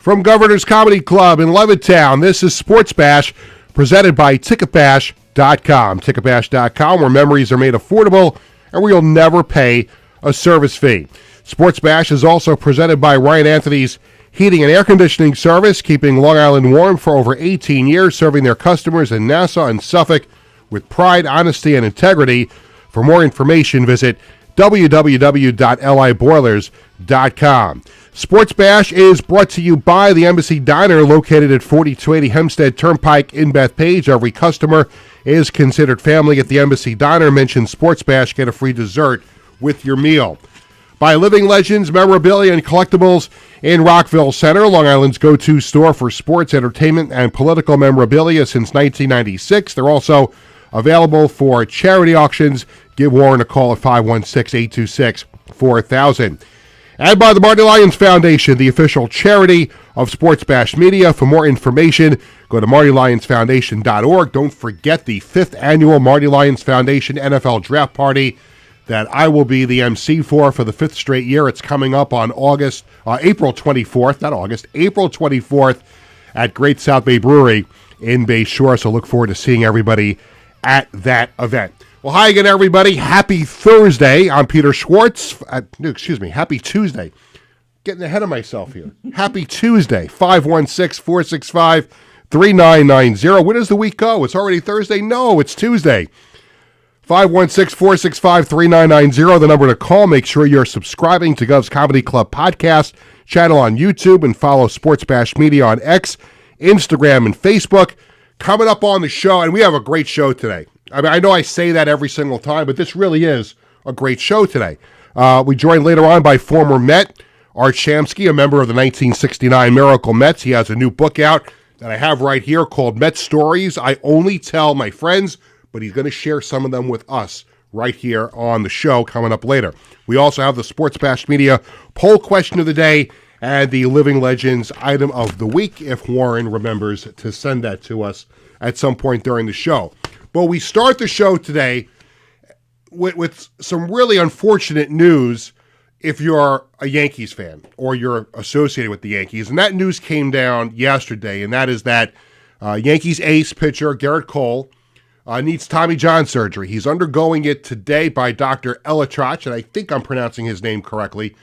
From Governor's Comedy Club in Levittown, this is Sports Bash, presented by Ticketbash.com. Ticketbash.com, where memories are made affordable and where you'll never pay a service fee. Sports Bash is also presented by Ryan Anthony's Heating and Air Conditioning Service, keeping Long Island warm for over 18 years, serving their customers in Nassau and Suffolk with pride, honesty, and integrity. For more information, visit www.liboilers.com. Sports Bash is brought to you by the Embassy Diner, located at 4280 Hempstead Turnpike in Bethpage. Every customer is considered family at the Embassy Diner. Mention Sports Bash, get a free dessert with your meal. By Living Legends, Memorabilia, and Collectibles in Rockville Center, Long Island's go-to store for sports, entertainment, and political memorabilia since 1996. They're also available for charity auctions. Give Warren a call at 516-826-4000. And by the Marty Lyons Foundation, the official charity of Sports Bash Media. For more information, go to martylyonsfoundation.org. Don't forget the 5th annual Marty Lyons Foundation NFL Draft Party that I will be the MC for the 5th straight year. It's coming up on April 24th at Great South Bay Brewery in Bay Shore. So look forward to seeing everybody at that event. Well, hi again, everybody. Happy Thursday. I'm Peter Schwartz. Happy Tuesday. Getting ahead of myself here. Happy Tuesday. 516-465-3990. Where does the week go? It's already Thursday? No, it's Tuesday. 516-465-3990, the number to call. Make sure you're subscribing to Govs Comedy Club podcast channel on YouTube and follow Sports Bash Media on X, Instagram, and Facebook. Coming up on the show, and we have a great show today. I mean, I know I say that every single time, but this really is a great show today. We joined later on by former Met, Art Shamsky, a member of the 1969 Miracle Mets. He has a new book out that I have right here called Met Stories I Only Tell My Friends, but he's going to share some of them with us right here on the show coming up later. We also have the Sports Bash Media poll question of the day and the Living Legends item of the week, if Warren remembers to send that to us at some point during the show. But we start the show today with some really unfortunate news if you're a Yankees fan or you're associated with the Yankees. And that news came down yesterday, and that is that Yankees ace pitcher Gerrit Cole needs Tommy John surgery. He's undergoing it today by Dr. Elitrach, and I think I'm pronouncing his name correctly.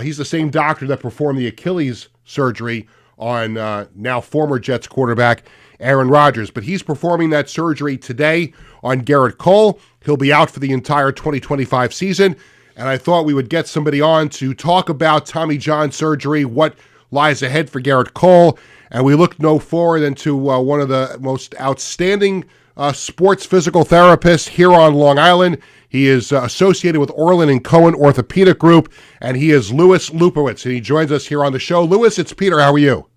He's the same doctor that performed the Achilles surgery on now former Jets quarterback Aaron Rodgers. But he's performing that surgery today on Gerrit Cole. He'll be out for the entire 2025 season. And I thought we would get somebody on to talk about Tommy John surgery, what lies ahead for Gerrit Cole. And we look no forward than to one of the most outstanding sports physical therapists here on Long Island. He is associated with Orland and Cohen Orthopedic Group, and he is Louis Lupowitz, and he joins us here on the show. Louis, it's Peter. How are you?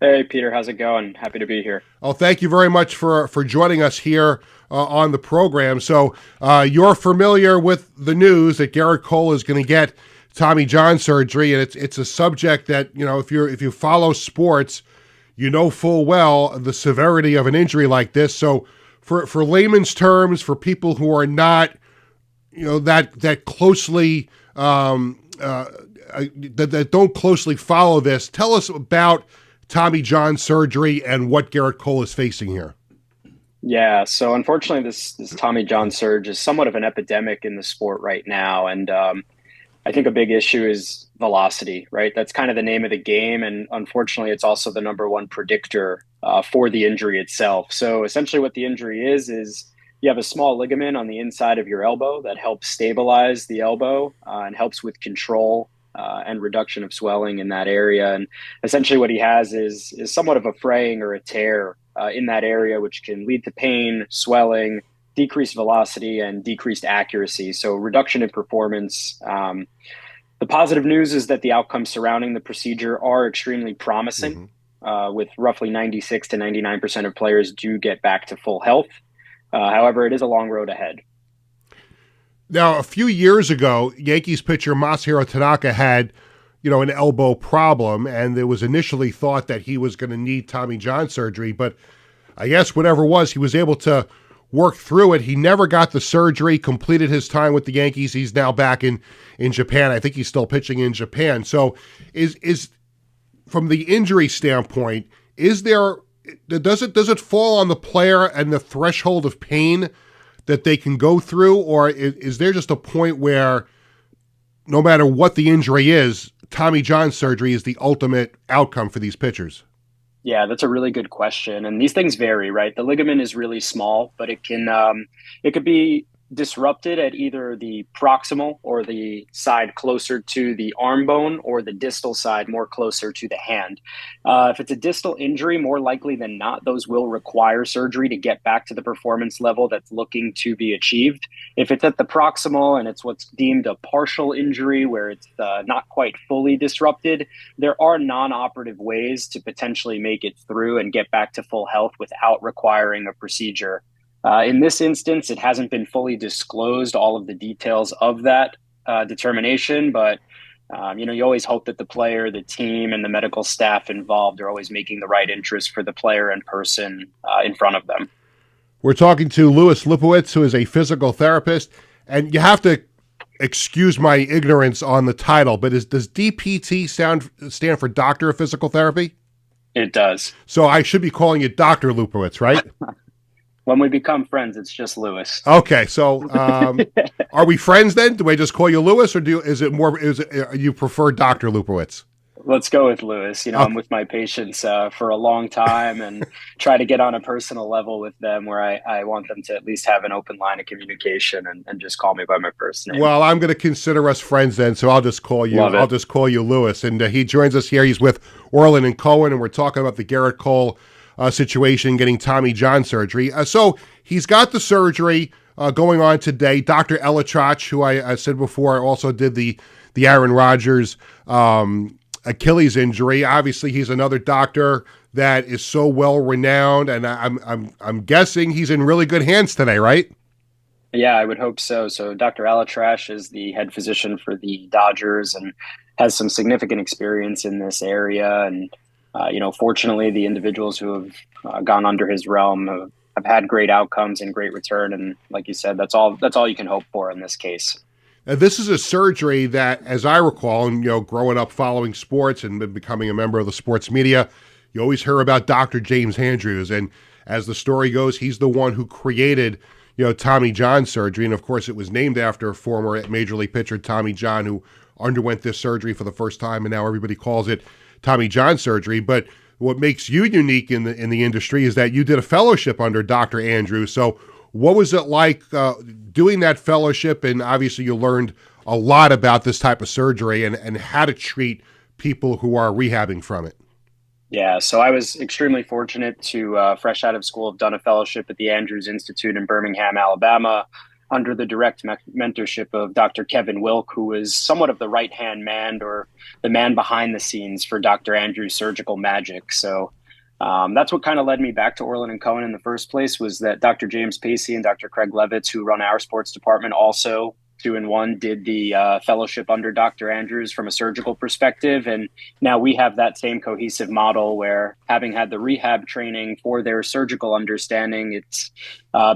Hey, Peter. How's it going? Happy to be here. Oh, thank you very much for joining us here on the program. So you're familiar with the news that Gerrit Cole is going to get Tommy John surgery, and it's a subject that, you know, if you follow sports, you know full well the severity of an injury like this. So for layman's terms, for people who are not, you know, that closely that don't closely follow this, tell us about Tommy John surgery and what Gerrit Cole is facing here. Yeah, so unfortunately, this Tommy John surge is somewhat of an epidemic in the sport right now, and I think a big issue is velocity, right? That's kind of the name of the game, and unfortunately, it's also the number one predictor for the injury itself. So essentially what the injury is you have a small ligament on the inside of your elbow that helps stabilize the elbow and helps with control and reduction of swelling in that area. And essentially what he has is somewhat of a fraying or a tear in that area, which can lead to pain, swelling, decreased velocity, and decreased accuracy. So reduction in performance. The positive news is that the outcomes surrounding the procedure are extremely promising, with roughly 96 to 99% of players do get back to full health. However, it is a long road ahead. Now, a few years ago, Yankees pitcher Masahiro Tanaka had, an elbow problem, and it was initially thought that he was going to need Tommy John surgery, but I guess whatever it was, he was able to work through it. He never got the surgery, completed his time with the Yankees. He's now back in Japan. I think he's still pitching in Japan. So from the injury standpoint, does it fall on the player and the threshold of pain that they can go through, or is there just a point where no matter what the injury is, Tommy John surgery is the ultimate outcome for these pitchers? Yeah, that's a really good question. And these things vary, right? The ligament is really small, but it could be disrupted at either the proximal or the side closer to the arm bone or the distal side more closer to the hand. If it's a distal injury, more likely than not, those will require surgery to get back to the performance level that's looking to be achieved. If it's at the proximal and it's what's deemed a partial injury where it's not quite fully disrupted, there are non-operative ways to potentially make it through and get back to full health without requiring a procedure. In this instance, it hasn't been fully disclosed, all of the details of that determination, but you always hope that the player, the team, and the medical staff involved are always making the right interest for the player and person in front of them. We're talking to Louis Lipowitz, who is a physical therapist, and you have to excuse my ignorance on the title, but does DPT stand for Doctor of Physical Therapy? It does. So I should be calling you Dr. Lipowitz, right? When we become friends, it's just Louis. Okay, so are we friends then? Do I just call you Louis, or you prefer Dr. Lipowitz? Let's go with Louis. Okay. I'm with my patients for a long time and try to get on a personal level with them where I want them to at least have an open line of communication and just call me by my first name. Well, I'm going to consider us friends then, so I'll just call you. I'll just call you Louis. And he joins us here. He's with Orland and Cohen, and we're talking about the Gerrit Cole situation, getting Tommy John surgery. So he's got the surgery going on today. Dr. Elitrach, who I said before, also did the Aaron Rodgers Achilles injury. Obviously, he's another doctor that is so well renowned, and I'm guessing he's in really good hands today, right? Yeah, I would hope so. So Dr. Elitrach is the head physician for the Dodgers and has some significant experience in this area. And fortunately, the individuals who have gone under his realm have had great outcomes and great return. And like you said, that's all you can hope for in this case. Now, this is a surgery that, as I recall, and growing up following sports and becoming a member of the sports media, you always hear about Dr. James Andrews. And as the story goes, he's the one who created, Tommy John surgery. And of course, it was named after former Major League pitcher Tommy John, who underwent this surgery for the first time, and now everybody calls it Tommy John surgery. But what makes you unique in the industry is that you did a fellowship under Dr. Andrews. So what was it like doing that fellowship? And obviously you learned a lot about this type of surgery and how to treat people who are rehabbing from it. Yeah, so I was extremely fortunate to, fresh out of school, have done a fellowship at the Andrews Institute in Birmingham, Alabama, under the direct mentorship of Dr. Kevin Wilk, who was somewhat of the right-hand man or the man behind the scenes for Dr. Andrews' surgical magic. So that's what kind of led me back to Orland and Cohen in the first place, was that Dr. James Pacey and Dr. Craig Levitz, who run our sports department, also 2-in-1 did the fellowship under Dr. Andrews from a surgical perspective. And now we have that same cohesive model where, having had the rehab training for their surgical understanding, it's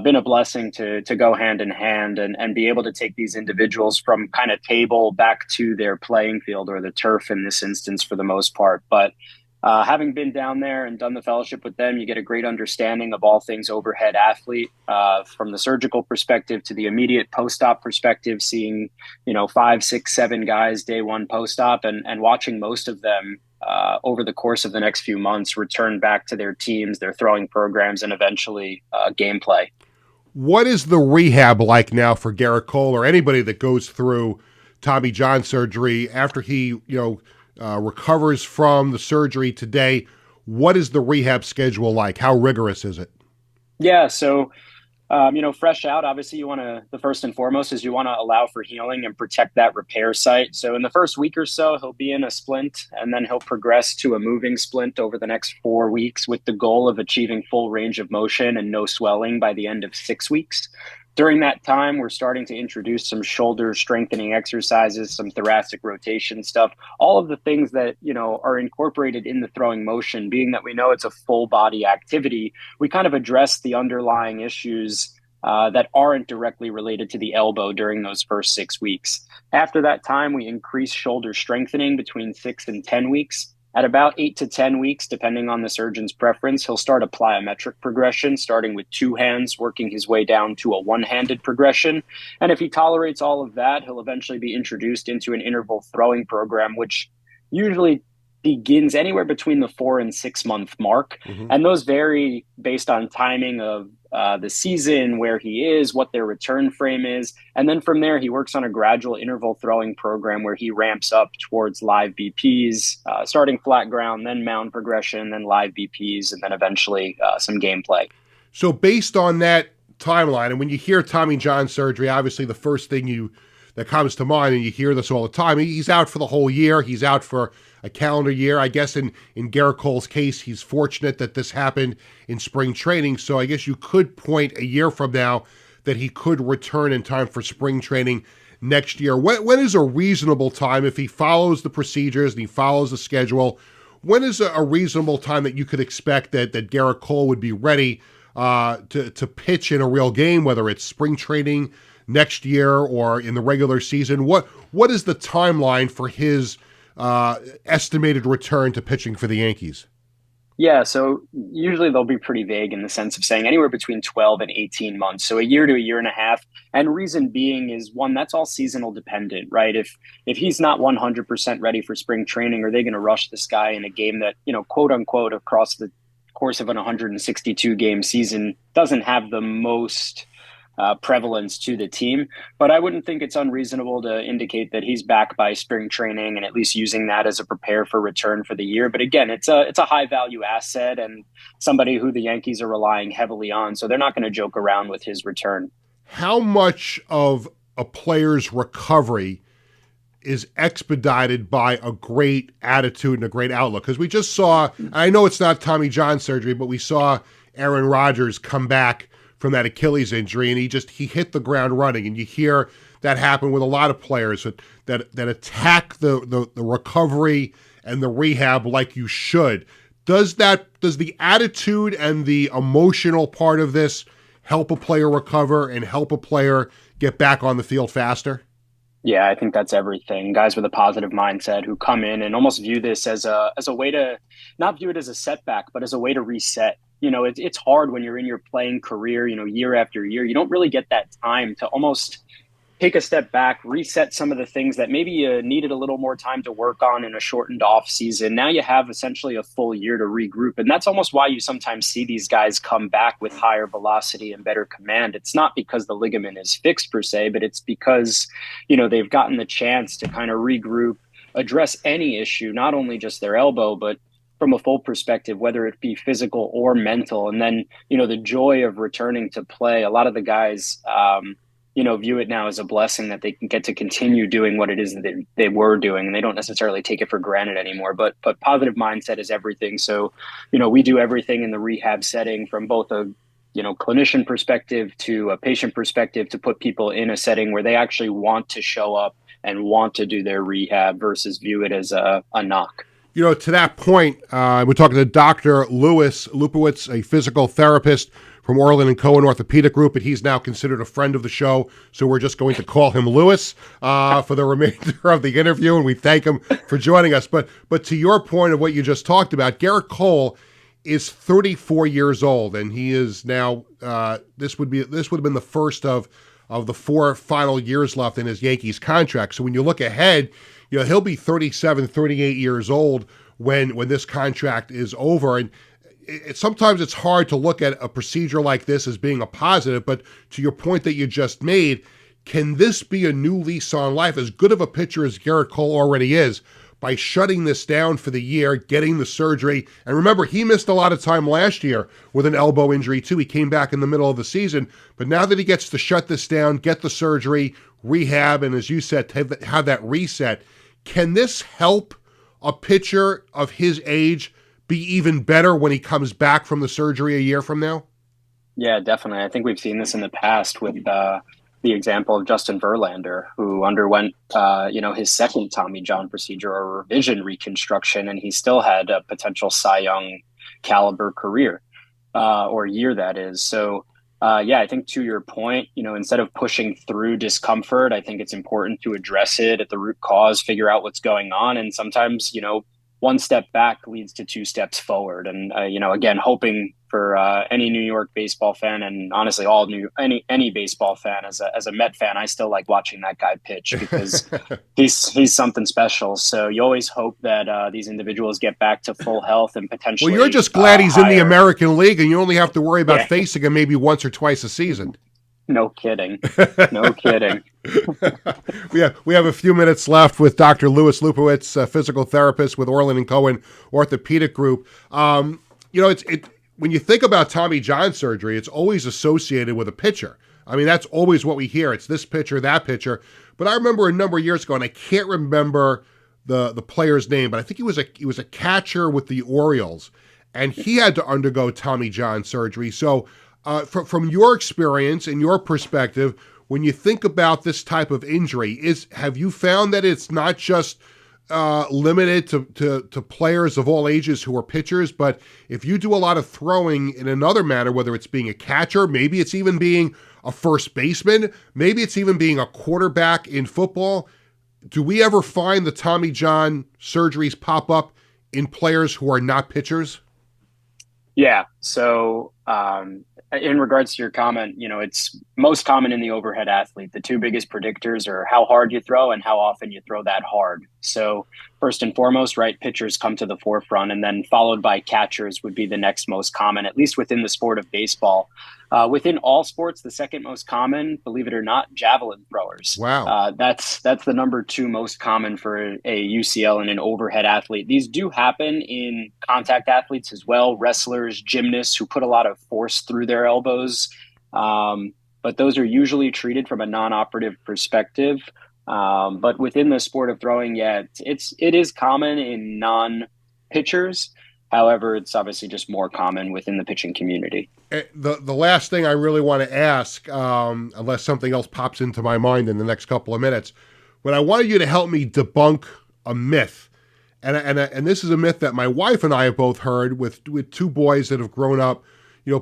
been a blessing to go hand in hand and be able to take these individuals from kind of table back to their playing field, or the turf in this instance for the most part. But having been down there and done the fellowship with them, you get a great understanding of all things overhead athlete, from the surgical perspective to the immediate post-op perspective, seeing, 5, 6, 7 guys day one post-op and watching most of them over the course of the next few months return back to their teams, their throwing programs, and eventually gameplay. What is the rehab like now for Gerrit Cole or anybody that goes through Tommy John surgery after he, recovers from the surgery today? What is the rehab schedule like? How rigorous is it? Yeah, so fresh out, obviously the first and foremost is you want to allow for healing and protect that repair site. So in the first week or so, he'll be in a splint, and then he'll progress to a moving splint over the next 4 weeks, with the goal of achieving full range of motion and no swelling by the end of 6 weeks. During that time, we're starting to introduce some shoulder strengthening exercises, some thoracic rotation stuff, all of the things that, are incorporated in the throwing motion. Being that we know it's a full body activity, we kind of address the underlying issues that aren't directly related to the elbow during those first 6 weeks. After that time, we increase shoulder strengthening between 6 and 10 weeks. At about 8 to 10 weeks, depending on the surgeon's preference, he'll start a plyometric progression, starting with two hands, working his way down to a one-handed progression. And if he tolerates all of that, he'll eventually be introduced into an interval throwing program, which usually begins anywhere between the 4 and 6 month mark. Mm-hmm. And those vary based on timing of the season, where he is, what their return frame is. And then from there, he works on a gradual interval throwing program where he ramps up towards live BPs, starting flat ground, then mound progression, then live BPs, and then eventually some gameplay. So based on that timeline, and when you hear Tommy John surgery, obviously the first thing that comes to mind, and you hear this all the time, he's out for the whole year. He's out for a calendar year. I guess in Gerrit Cole's case, he's fortunate that this happened in spring training. So I guess you could point a year from now that he could return in time for spring training next year. When is a reasonable time, if he follows the procedures and he follows the schedule, when is a reasonable time that you could expect that Gerrit Cole would be ready to pitch in a real game, whether it's spring training next year or in the regular season? What is the timeline for his estimated return to pitching for the Yankees? Yeah, so usually they'll be pretty vague in the sense of saying anywhere between 12 and 18 months. So a year to a year and a half. And reason being is, one, that's all seasonal dependent, right? If he's not 100% ready for spring training, are they going to rush this guy in a game that, quote unquote, across the course of an 162 game season doesn't have the most prevalence to the team? But I wouldn't think it's unreasonable to indicate that he's back by spring training and at least using that as a prepare for return for the year. But again, it's a high value asset and somebody who the Yankees are relying heavily on. So they're not going to joke around with his return. How much of a player's recovery is expedited by a great attitude and a great outlook? Because we just saw, I know it's not Tommy John surgery, but we saw Aaron Rodgers come back from that Achilles injury, and he hit the ground running. And you hear that happen with a lot of players that attack the recovery and the rehab like you should. Does the attitude and the emotional part of this help a player recover and help a player get back on the field faster? Yeah, I think that's everything. Guys with a positive mindset who come in and almost view this as a way to not view it as a setback, but as a way to reset. It's hard when you're in your playing career, year after year. You don't really get that time to almost take a step back, reset some of the things that maybe you needed a little more time to work on in a shortened off season. Now you have essentially a full year to regroup. And that's almost why you sometimes see these guys come back with higher velocity and better command. It's not because the ligament is fixed per se, but it's because, they've gotten the chance to kind of regroup, address any issue, not only just their elbow, but from a full perspective, whether it be physical or mental. And then, the joy of returning to play. A lot of the guys, view it now as a blessing that they can get to continue doing what it is that they were doing, and they don't necessarily take it for granted anymore. But positive mindset is everything. So, we do everything in the rehab setting from both a clinician perspective to a patient perspective to put people in a setting where they actually want to show up and want to do their rehab versus view it as a knock. To that point, we're talking to Dr. Louis Lupowitz, a physical therapist from Orland & Cohen Orthopedic Group, and he's now considered a friend of the show, so we're just going to call him Louis for the remainder of the interview, and we thank him for joining us. But to your point of what you just talked about, Gerrit Cole is 34 years old, and he is now, this would have been the first of the 4 final years left in his Yankees contract. So when you look ahead, he'll be 37, 38 years old when this contract is over. And sometimes it's hard to look at a procedure like this as being a positive, but to your point that you just made, can this be a new lease on life? As good of a pitcher as Gerrit Cole already is, by shutting this down for the year, getting the surgery. And remember, he missed a lot of time last year with an elbow injury too. He came back in the middle of the season, but now that he gets to shut this down, get the surgery, rehab, and as you said, have that reset, can this help a pitcher of his age be even better when he comes back from the surgery a year from now? Yeah, definitely. I think we've seen this in the past with the example of Justin Verlander, who underwent, his second Tommy John procedure or revision reconstruction, and he still had a potential Cy Young caliber career or year, that is. So, I think to your point, instead of pushing through discomfort, I think it's important to address it at the root cause, figure out what's going on. And sometimes, one step back leads to two steps forward. And, again, hoping for any New York baseball fan, and honestly, any baseball fan, as a Met fan, I still like watching that guy pitch because he's something special. So you always hope that these individuals get back to full health and potentially. Well, you're just glad he's in the American League, and you only have to worry about facing him maybe once or twice a season. No kidding. No kidding. We have a few minutes left with Dr. Louis Lupowitz, a physical therapist with Orland and Cohen Orthopedic Group. When you think about Tommy John surgery, it's always associated with a pitcher. I mean, that's always what we hear. It's this pitcher, that pitcher. But I remember a number of years ago, and I can't remember the player's name, but I think he was a catcher with the Orioles, and he had to undergo Tommy John surgery. So from your experience and your perspective, when you think about this type of injury, have you found that it's not just limited to players of all ages who are pitchers, but if you do a lot of throwing in another manner, whether it's being a catcher, maybe it's even being a first baseman, maybe it's even being a quarterback in football, do we ever find the Tommy John surgeries pop up in players who are not pitchers? Yeah. So in regards to your comment, it's most common in the overhead athlete. The two biggest predictors are how hard you throw and how often you throw that hard. So first and foremost, right, pitchers come to the forefront, and then followed by catchers would be the next most common, at least within the sport of baseball. Within all sports, the second most common, believe it or not, javelin throwers. Wow. That's the number two most common for a UCL and an overhead athlete. These do happen in contact athletes as well, wrestlers, gymnasts who put a lot of force through their elbows. But those are usually treated from a non-operative perspective. But within the sport of throwing, it is common in non-pitchers. However, it's obviously just more common within the pitching community. The last thing I really want to ask, unless something else pops into my mind in the next couple of minutes, but I wanted you to help me debunk a myth. And this is a myth that my wife and I have both heard with two boys that have grown up,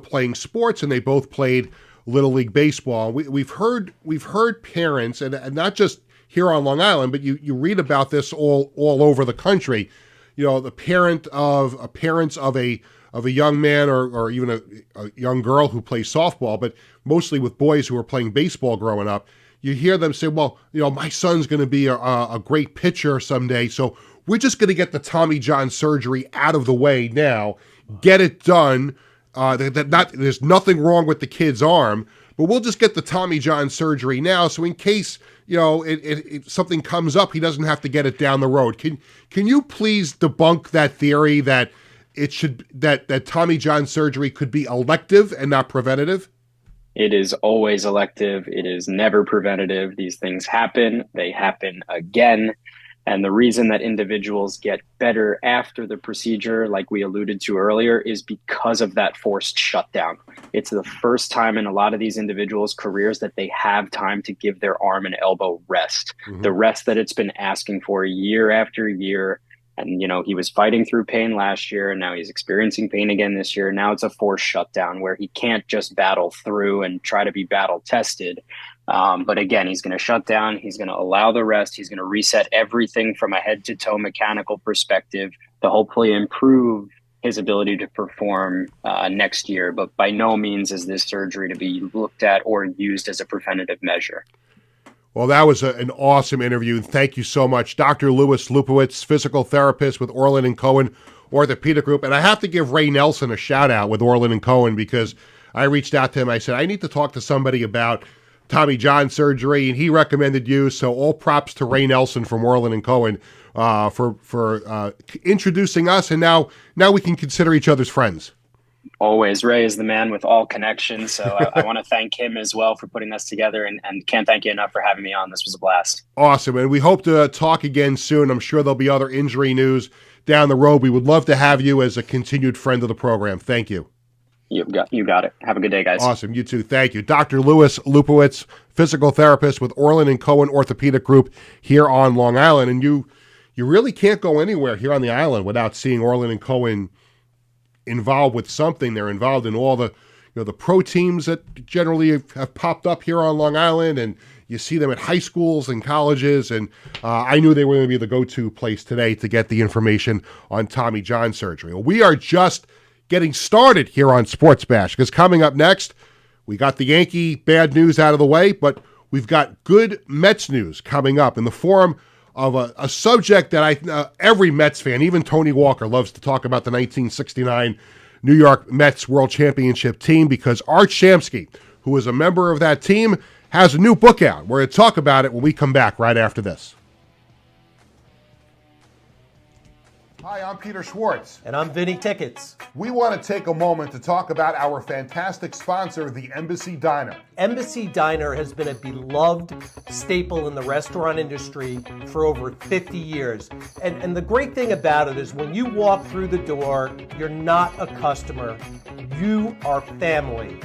playing sports, and they both played Little League Baseball. We've heard parents, and not just here on Long Island, but you read about this all over the country. The parents of a young man or even a young girl who plays softball, but mostly with boys who are playing baseball growing up. You hear them say, well, my son's going to be a great pitcher someday, so we're just going to get the Tommy John surgery out of the way now, get it done. There's nothing wrong with the kid's arm, but we'll just get the Tommy John surgery now, so in case something comes up, he doesn't have to get it down the road. Can you please debunk that theory that that Tommy John surgery could be elective and not preventative? It is always elective. It is never preventative. These things happen. They happen again. And the reason that individuals get better after the procedure, like we alluded to earlier, is because of that forced shutdown. It's the first time in a lot of these individuals' careers that they have time to give their arm and elbow rest, the rest that it's been asking for year after year. And, he was fighting through pain last year, and now he's experiencing pain again this year. Now it's a forced shutdown where he can't just battle through and try to be battle tested. But again, he's going to shut down. He's going to allow the rest. He's going to reset everything from a head to toe mechanical perspective to hopefully improve his ability to perform next year. But by no means is this surgery to be looked at or used as a preventative measure. Well, that was an awesome interview. Thank you so much. Dr. Louis Lupowitz, physical therapist with Orland and Cohen Orthopedic Group. And I have to give Ray Nelson a shout out with Orland and Cohen, because I reached out to him. I said, I need to talk to somebody about Tommy John surgery, and he recommended you. So all props to Ray Nelson from Orland and Cohen for introducing us. And now we can consider each other's friends. Always. Ray is the man with all connections. So I want to thank him as well for putting us together, and can't thank you enough for having me on. This was a blast. Awesome. And we hope to talk again soon. I'm sure there'll be other injury news down the road. We would love to have you as a continued friend of the program. Thank you. You got it. Have a good day, guys. Awesome. You too. Thank you. Dr. Louis Lupowitz, physical therapist with Orland and Cohen Orthopedic Group here on Long Island. And you really can't go anywhere here on the island without seeing Orland and Cohen involved with something. They're involved in all the the pro teams that generally have popped up here on Long Island, and you see them at high schools and colleges, and I knew they were going to be the go-to place today to get the information on Tommy John surgery. Well, we are just getting started here on Sports Bash, because coming up next, we got the Yankee bad news out of the way, but we've got good Mets news coming up in the form of a subject that every Mets fan, even Tony Walker, loves to talk about, the 1969 New York Mets World Championship team, because Art Shamsky, who is a member of that team, has a new book out. We're going to talk about it when we come back right after this. Hi, I'm Peter Schwartz. And I'm Vinny Tickets. We want to take a moment to talk about our fantastic sponsor, the Embassy Diner. Embassy Diner has been a beloved staple in the restaurant industry for over 50 years. And the great thing about it is when you walk through the door, you're not a customer, you are family.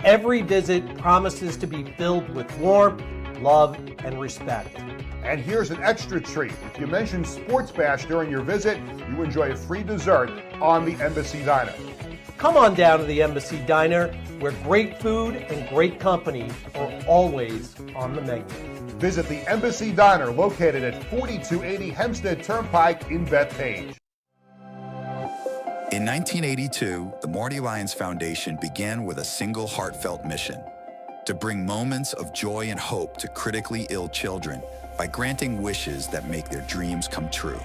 Every visit promises to be filled with warmth, love, and respect. And here's an extra treat. If you mention Sports Bash during your visit, you enjoy a free dessert on the Embassy Diner. Come on down to the Embassy Diner, where great food and great company are always on the menu. Visit the Embassy Diner, located at 4280 Hempstead Turnpike in Bethpage. In 1982, the Marty Lyons Foundation began with a single heartfelt mission: to bring moments of joy and hope to critically ill children by granting wishes that make their dreams come true.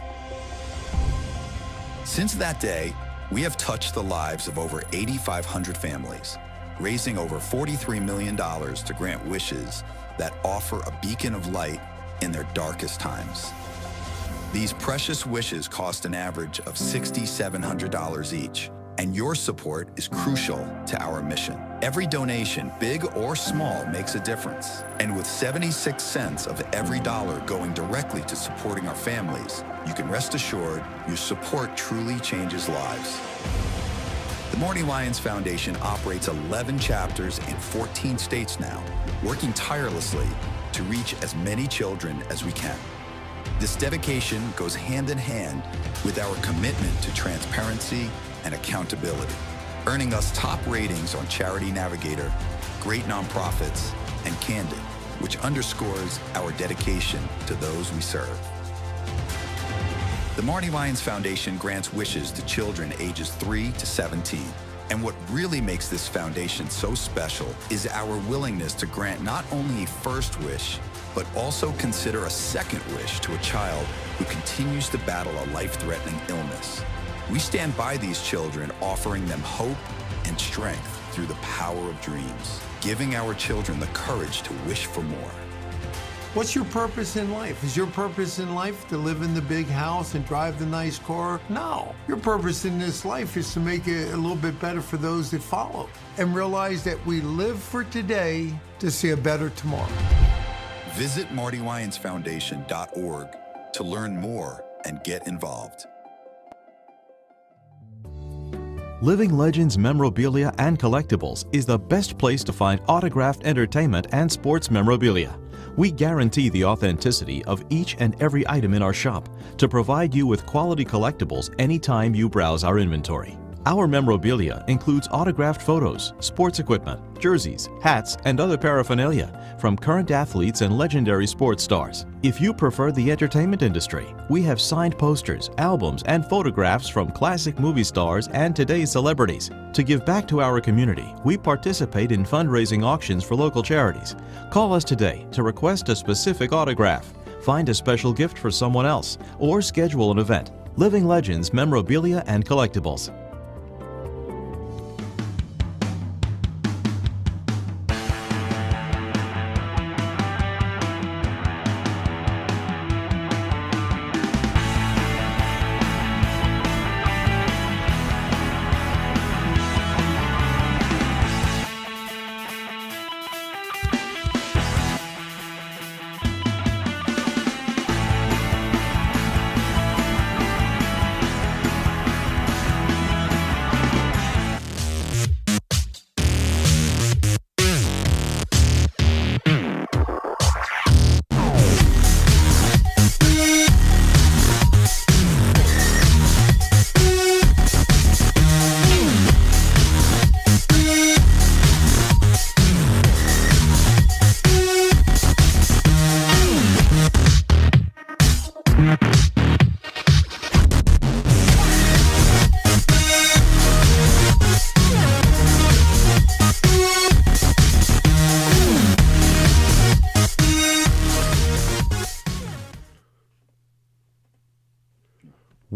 Since that day, we have touched the lives of over 8,500 families, raising over $43 million to grant wishes that offer a beacon of light in their darkest times. These precious wishes cost an average of $6,700 each, and your support is crucial to our mission. Every donation, big or small, makes a difference. And with 76 cents of every dollar going directly to supporting our families, you can rest assured your support truly changes lives. The Marty Lyons Foundation operates 11 chapters in 14 states now, working tirelessly to reach as many children as we can. This dedication goes hand in hand with our commitment to transparency and accountability, earning us top ratings on Charity Navigator, Great Nonprofits, and Candid, which underscores our dedication to those we serve. The Marty Lyons Foundation grants wishes to children ages 3 to 17. And what really makes this foundation so special is our willingness to grant not only a first wish, but also consider a second wish to a child who continues to battle a life-threatening illness. We stand by these children, offering them hope and strength through the power of dreams, giving our children the courage to wish for more. What's your purpose in life? Is your purpose in life to live in the big house and drive the nice car? No. Your purpose in this life is to make it a little bit better for those that follow, and realize that we live for today to see a better tomorrow. Visit MartyLyonsFoundation.org to learn more and get involved. Living Legends Memorabilia and Collectibles is the best place to find autographed entertainment and sports memorabilia. We guarantee the authenticity of each and every item in our shop to provide you with quality collectibles anytime you browse our inventory. Our memorabilia includes autographed photos, sports equipment, jerseys, hats, and other paraphernalia from current athletes and legendary sports stars. If you prefer the entertainment industry, we have signed posters, albums, and photographs from classic movie stars and today's celebrities. To give back to our community, we participate in fundraising auctions for local charities. Call us today to request a specific autograph, find a special gift for someone else, or schedule an event. Living Legends Memorabilia and Collectibles.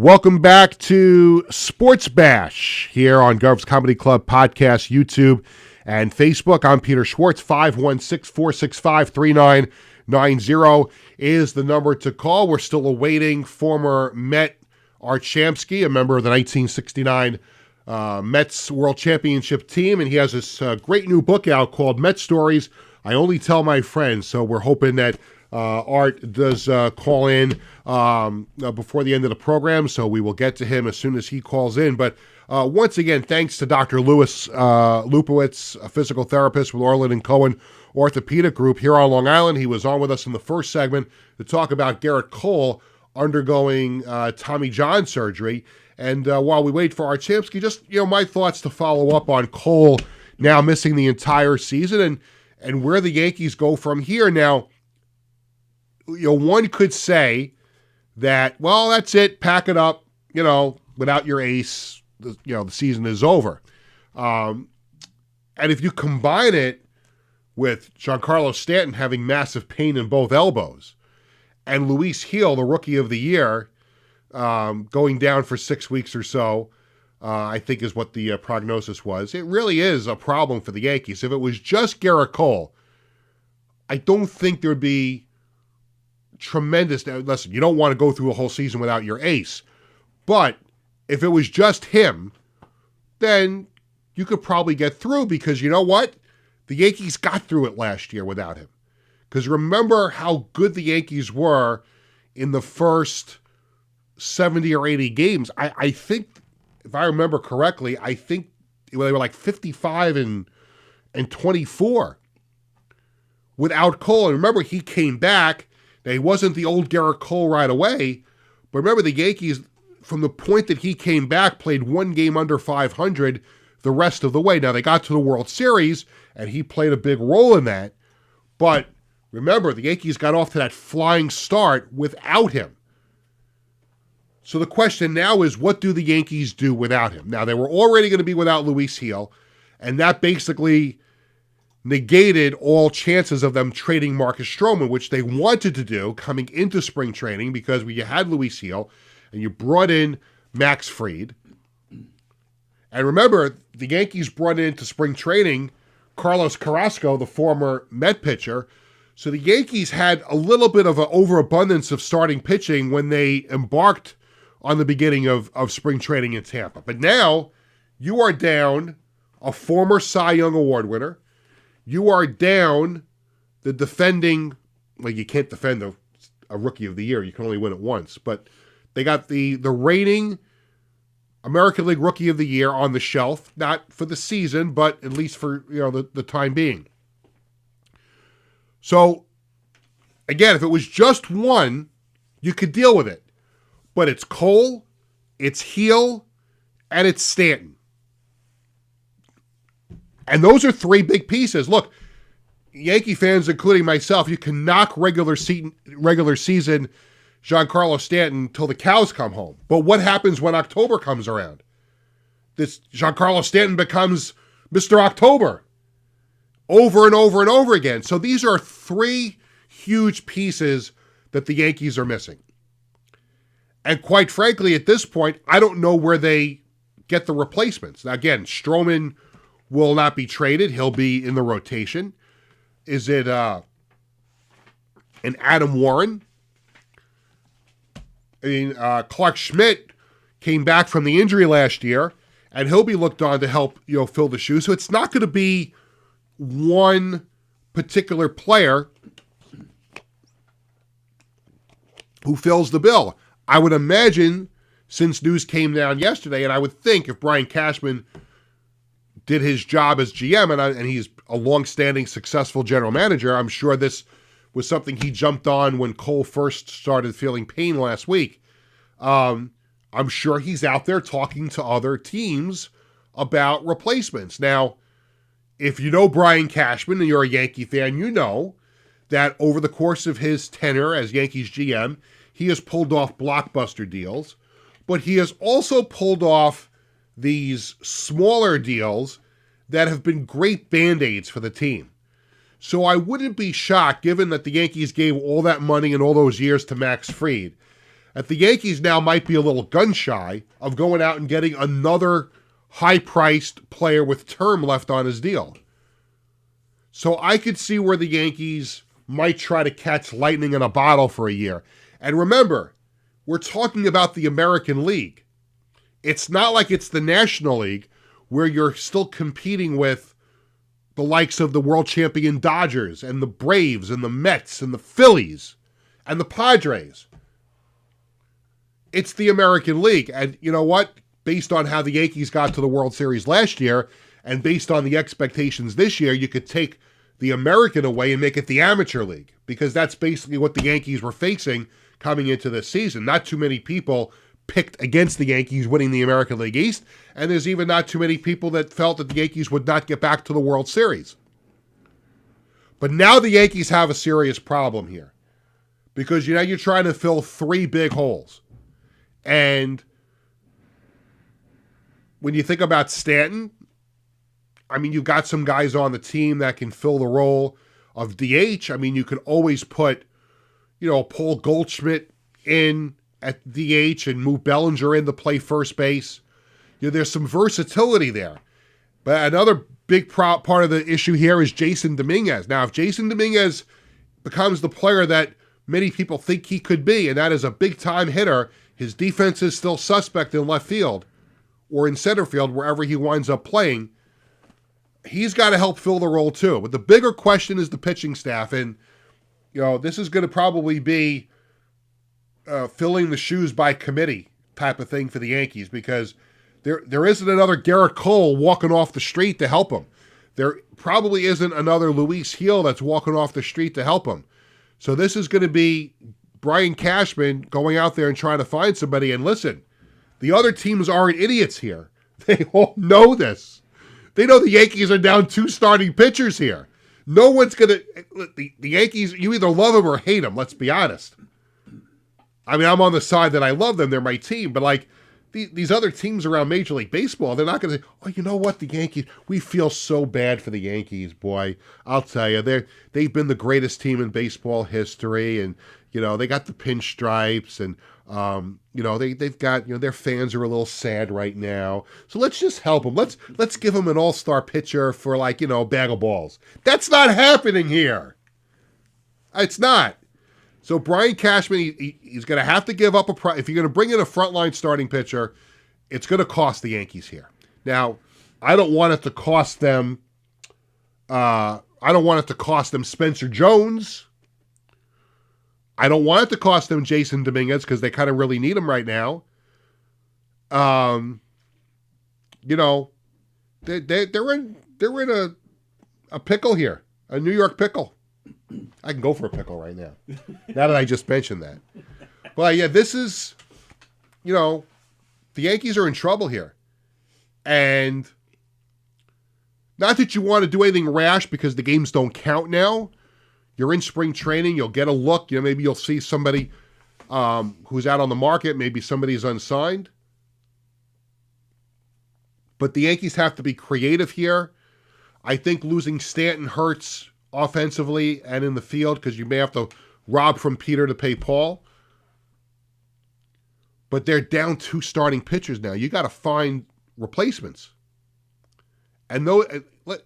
Welcome back to Sports Bash here on Govs Comedy Club Podcast, YouTube, and Facebook. I'm Peter Schwartz. 516-465-3990 is the number to call. We're still awaiting former Met Art Shamsky, a member of the 1969 Mets World Championship team, and he has this great new book out called Met Stories I Only Tell My Friends. So we're hoping that Art does call in before the end of the program, so we will get to him as soon as he calls in. But once again, thanks to Dr. Louis Lupowitz, a physical therapist with Orland and Cohen Orthopedic Group here on Long Island. He was on with us in the first segment to talk about Gerrit Cole undergoing Tommy John surgery. And while we wait for Art Shamsky, just my thoughts to follow up on Cole now missing the entire season and where the Yankees go from here. Now, one could say that, well, that's it, pack it up, without your ace, the season is over. And if you combine it with Giancarlo Stanton having massive pain in both elbows, and Luis Gil, the Rookie of the Year, going down for 6 weeks or so, I think is what the prognosis was. It really is a problem for the Yankees. If it was just Gerrit Cole, I don't think there'd be tremendous. Listen, you don't want to go through a whole season without your ace, but if it was just him, then you could probably get through, because you know what? The Yankees got through it last year without him. Because remember how good the Yankees were in the first 70 or 80 games. I think, if I remember correctly, I think they were like 55 and 24 without Cole. And remember, he came back. Now, he wasn't the old Gerrit Cole right away, but remember, the Yankees, from the point that he came back, played one game under 500 the rest of the way. Now, they got to the World Series, and he played a big role in that. But remember, the Yankees got off to that flying start without him. So the question now is, what do the Yankees do without him? Now, they were already going to be without Luis Gil, and that basically negated all chances of them trading Marcus Stroman, which they wanted to do coming into spring training, because when you had Luis Gil and you brought in Max Fried, and remember, the Yankees brought into spring training Carlos Carrasco, the former Met pitcher. So the Yankees had a little bit of an overabundance of starting pitching when they embarked on the beginning of spring training in Tampa. But now you are down a former Cy Young Award winner. You are down the defending, you can't defend a Rookie of the Year. You can only win it once. But they got the reigning American League Rookie of the Year on the shelf, not for the season, but at least for the time being. So, again, if it was just one, you could deal with it. But it's Cole, it's Gil, and it's Stanton. And those are three big pieces. Look, Yankee fans, including myself, you can knock regular season Giancarlo Stanton till the cows come home. But what happens when October comes around? This Giancarlo Stanton becomes Mr. October over and over and over again. So these are three huge pieces that the Yankees are missing. And quite frankly, at this point, I don't know where they get the replacements. Now, again, Stroman will not be traded. He'll be in the rotation. Is it an Adam Warren? I mean, Clark Schmidt came back from the injury last year, and he'll be looked on to help, fill the shoes. So it's not going to be one particular player who fills the bill. I would imagine, since news came down yesterday, and I would think if Brian Cashman did his job as GM, and he's a long-standing successful general manager, I'm sure this was something he jumped on when Cole first started feeling pain last week. I'm sure he's out there talking to other teams about replacements. Now, if you know Brian Cashman and you're a Yankee fan, you know that over the course of his tenure as Yankees GM, he has pulled off blockbuster deals, but he has also pulled off these smaller deals that have been great Band-Aids for the team. So I wouldn't be shocked, given that the Yankees gave all that money and all those years to Max Fried, that the Yankees now might be a little gun-shy of going out and getting another high-priced player with term left on his deal. So I could see where the Yankees might try to catch lightning in a bottle for a year. And remember, we're talking about the American League. It's not like it's the National League where you're still competing with the likes of the world champion Dodgers and the Braves and the Mets and the Phillies and the Padres. It's the American League. And you know what? Based on how the Yankees got to the World Series last year and based on the expectations this year, you could take the American away and make it the Amateur League, because that's basically what the Yankees were facing coming into this season. Not too many people picked against the Yankees winning the American League East, and there's even not too many people that felt that the Yankees would not get back to the World Series. But now the Yankees have a serious problem here, because you're trying to fill three big holes. And when you think about Stanton, I mean, you've got some guys on the team that can fill the role of DH. I mean, you can always put, Paul Goldschmidt in at DH and move Bellinger in to play first base. There's some versatility there. But another big part of the issue here is Jason Dominguez. Now, if Jason Dominguez becomes the player that many people think he could be, and that is a big-time hitter, his defense is still suspect in left field or in center field, wherever he winds up playing. He's got to help fill the role too. But the bigger question is the pitching staff. And, this is going to probably be filling the shoes by committee type of thing for the Yankees, because there isn't another Garrett Cole walking off the street to help him. There probably isn't another Luis Gil that's walking off the street to help him. So this is going to be Brian Cashman going out there and trying to find somebody. And listen, the other teams aren't idiots here. They all know this. They know the Yankees are down two starting pitchers here. No one's going to... The Yankees, you either love them or hate them, let's be honest. I mean, I'm on the side that I love them. They're my team. But, these other teams around Major League Baseball, they're not going to say, oh, you know what, the Yankees... We feel so bad for the Yankees, boy. I'll tell you, they've been the greatest team in baseball history. And, they got the pinstripes and... they've got, their fans are a little sad right now. So let's just help them. Let's give them an all-star pitcher for a bag of balls. That's not happening here. It's not. So Brian Cashman, he's going to have to give up if you're going to bring in a frontline starting pitcher, it's going to cost the Yankees here. Now, I don't want it to cost them, Spencer Jones. I don't want it to cost them Jason Dominguez, because they kind of really need him right now. They're in a pickle here, a New York pickle. I can go for a pickle right now. Now that I just mentioned that. Well, yeah, this is, the Yankees are in trouble here. And not that you want to do anything rash, because the games don't count now. You're in spring training. You'll get a look. Maybe you'll see somebody who's out on the market. Maybe somebody's unsigned. But the Yankees have to be creative here. I think losing Stanton hurts offensively and in the field, because you may have to rob from Peter to pay Paul. But they're down two starting pitchers now. You got to find replacements. And though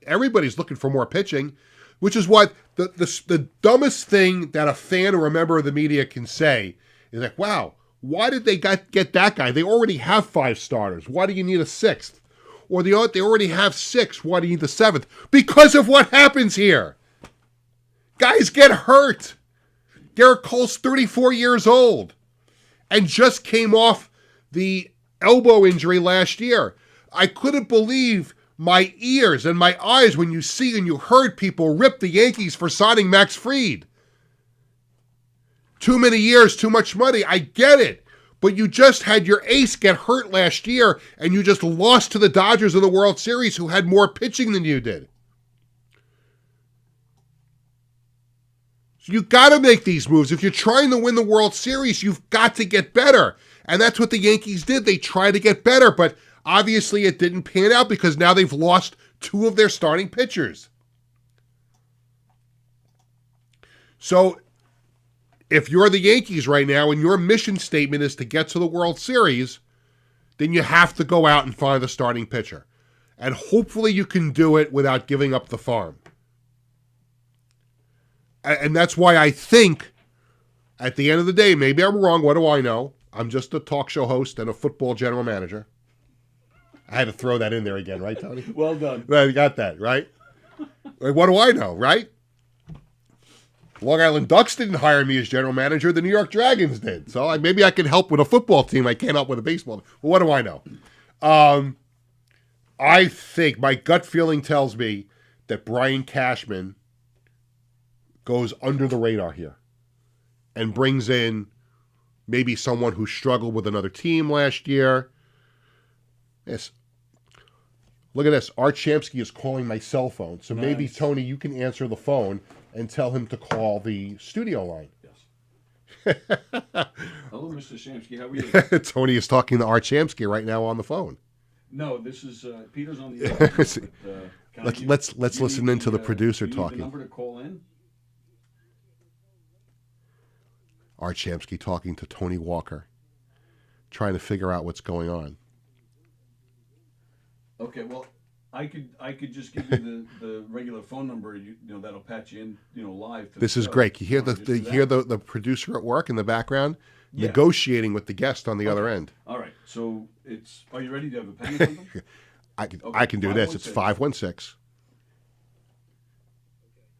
everybody's looking for more pitching, which is what the dumbest thing that a fan or a member of the media can say is like, wow, why did they get that guy? They already have 5 starters. Why do you need a 6th? Or they already have 6. Why do you need the 7th? Because of what happens here. Guys get hurt. Garrett Cole's 34 years old and just came off the elbow injury last year. I couldn't believe my ears and my eyes when you see and you heard people rip the Yankees for signing Max Fried. Too many years, too much money. I get it. But you just had your ace get hurt last year, and you just lost to the Dodgers in the World Series, who had more pitching than you did. So you got to make these moves. If you're trying to win the World Series, you've got to get better. And that's what the Yankees did. They tried to get better, but obviously it didn't pan out, because now they've lost 2 of their starting pitchers. So if you're the Yankees right now and your mission statement is to get to the World Series, then you have to go out and find the starting pitcher. And hopefully you can do it without giving up the farm. And that's why I think, at the end of the day, maybe I'm wrong, what do I know? I'm just a talk show host and a football general manager. I had to throw that in there again, right, Tony? Well done. You got that, right? Like, what do I know, right? Long Island Ducks didn't hire me as general manager. The New York Dragons did. So maybe I can help with a football team. I can't help with a baseball team. Well, what do I know? I think my gut feeling tells me that Brian Cashman goes under the radar here and brings in maybe someone who struggled with another team last year. Yes. Look at this. Art Shamsky is calling my cell phone. So maybe, Tony, you can answer the phone and tell him to call the studio line. Yes. Hello, Mr. Shamsky. How are you? Tony is talking to Art Shamsky right now on the phone. No, this is Peter's on the other. Let's listen into the producer talking. The number to call in. Art Shamsky talking to Tony Walker, trying to figure out what's going on. Okay, well, I could just give you the regular phone number. You know that'll patch you in, live. This is great. You hear the producer at work in the background negotiating with the guest on the other end. All right. So it's. Are you ready? Do you have a pen or something? I can do this. It's 516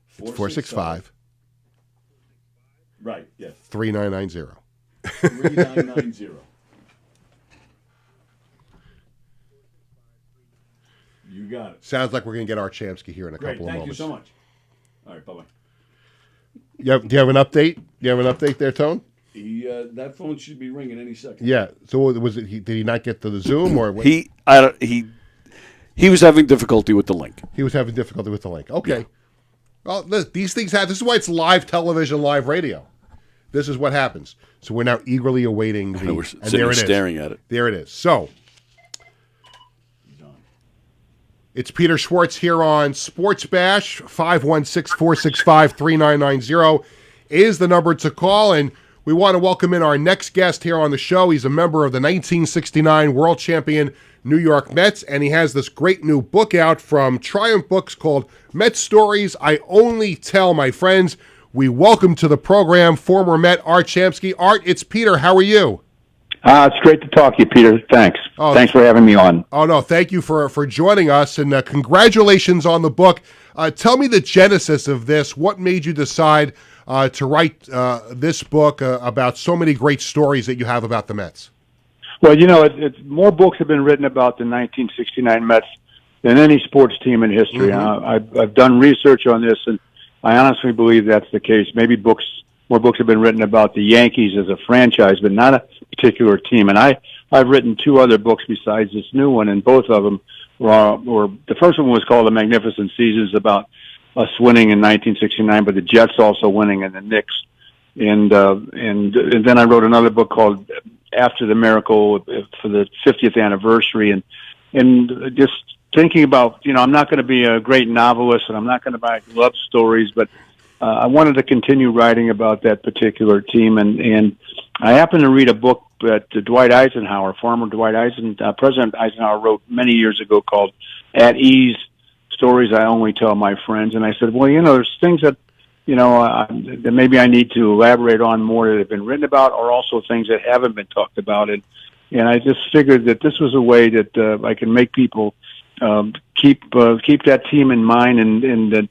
465 Right. Yes. 3990. 3990. You got it. Sounds like we're going to get Art Shamsky here in a Great. couple of moments. Thank you so much. All right. Bye bye. Do you have an update? Do you have an update there, Tone? That phone should be ringing any second. Yeah. So was it? Did he not get to the Zoom or what? He was having difficulty with the link. He was having difficulty with the link. Okay. Yeah. Well, these things happen. This is why it's live television, live radio. This is what happens. So we're now eagerly awaiting the. We're and sitting there it staring is. at it. There it is. So it's Peter Schwartz here on Sports Bash. 516-465-3990 is the number to call, and we want to welcome in our next guest here on the show. He's a member of the 1969 World Champion New York Mets, and he has this great new book out from Triumph Books called Met Stories I Only Tell My Friends. We welcome to the program former Met Art Shamsky. Art, it's Peter. How are you? It's great to talk to you, Peter. Thanks. Thanks for having me on. Oh, no, thank you for joining us, and congratulations on the book. Tell me the genesis of this. What made you decide to write this book about so many great stories that you have about the Mets? Well, it's more books have been written about the 1969 Mets than any sports team in history. Mm-hmm. I've done research on this, and I honestly believe that's the case. Maybe more books have been written about the Yankees as a franchise, but not a particular team. And I've written two other books besides this new one, and both of them were the first one was called The Magnificent Seasons, about us winning in 1969, but the Jets also winning and the Knicks. And then I wrote another book called After the Miracle for the 50th anniversary, and just thinking about, I'm not going to be a great novelist and I'm not going to write love stories, but I wanted to continue writing about that particular team. And I happened to read a book that Dwight Eisenhower, President Eisenhower wrote many years ago called At Ease, Stories I Only Tell My Friends. And I said, well, there's things that, that maybe I need to elaborate on more that have been written about, or also things that haven't been talked about. And I just figured that this was a way that I can make people keep that team in mind and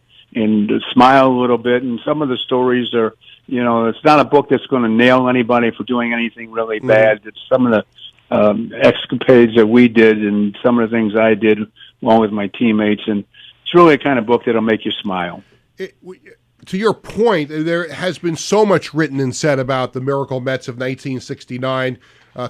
smile a little bit. And some of the stories are, it's not a book that's going to nail anybody for doing anything really bad. It's some of the escapades that we did and some of the things I did along with my teammates. And it's really a kind of book that'll make you smile. To your point, there has been so much written and said about the Miracle Mets of 1969,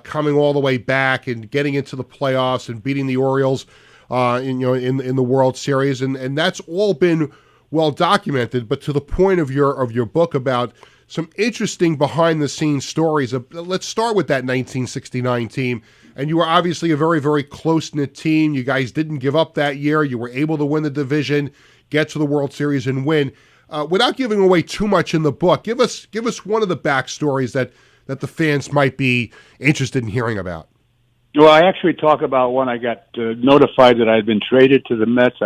coming all the way back and getting into the playoffs and beating the Orioles, in the World Series, and that's all been well documented. But to the point of your book about some interesting behind the scenes stories. Let's start with that 1969 team. And you were obviously a very, very close knit team. You guys didn't give up that year. You were able to win the division, get to the World Series, and win. without giving away too much in the book, give us one of the backstories that the fans might be interested in hearing about. Well, I actually talk about when I got notified that I had been traded to the Mets.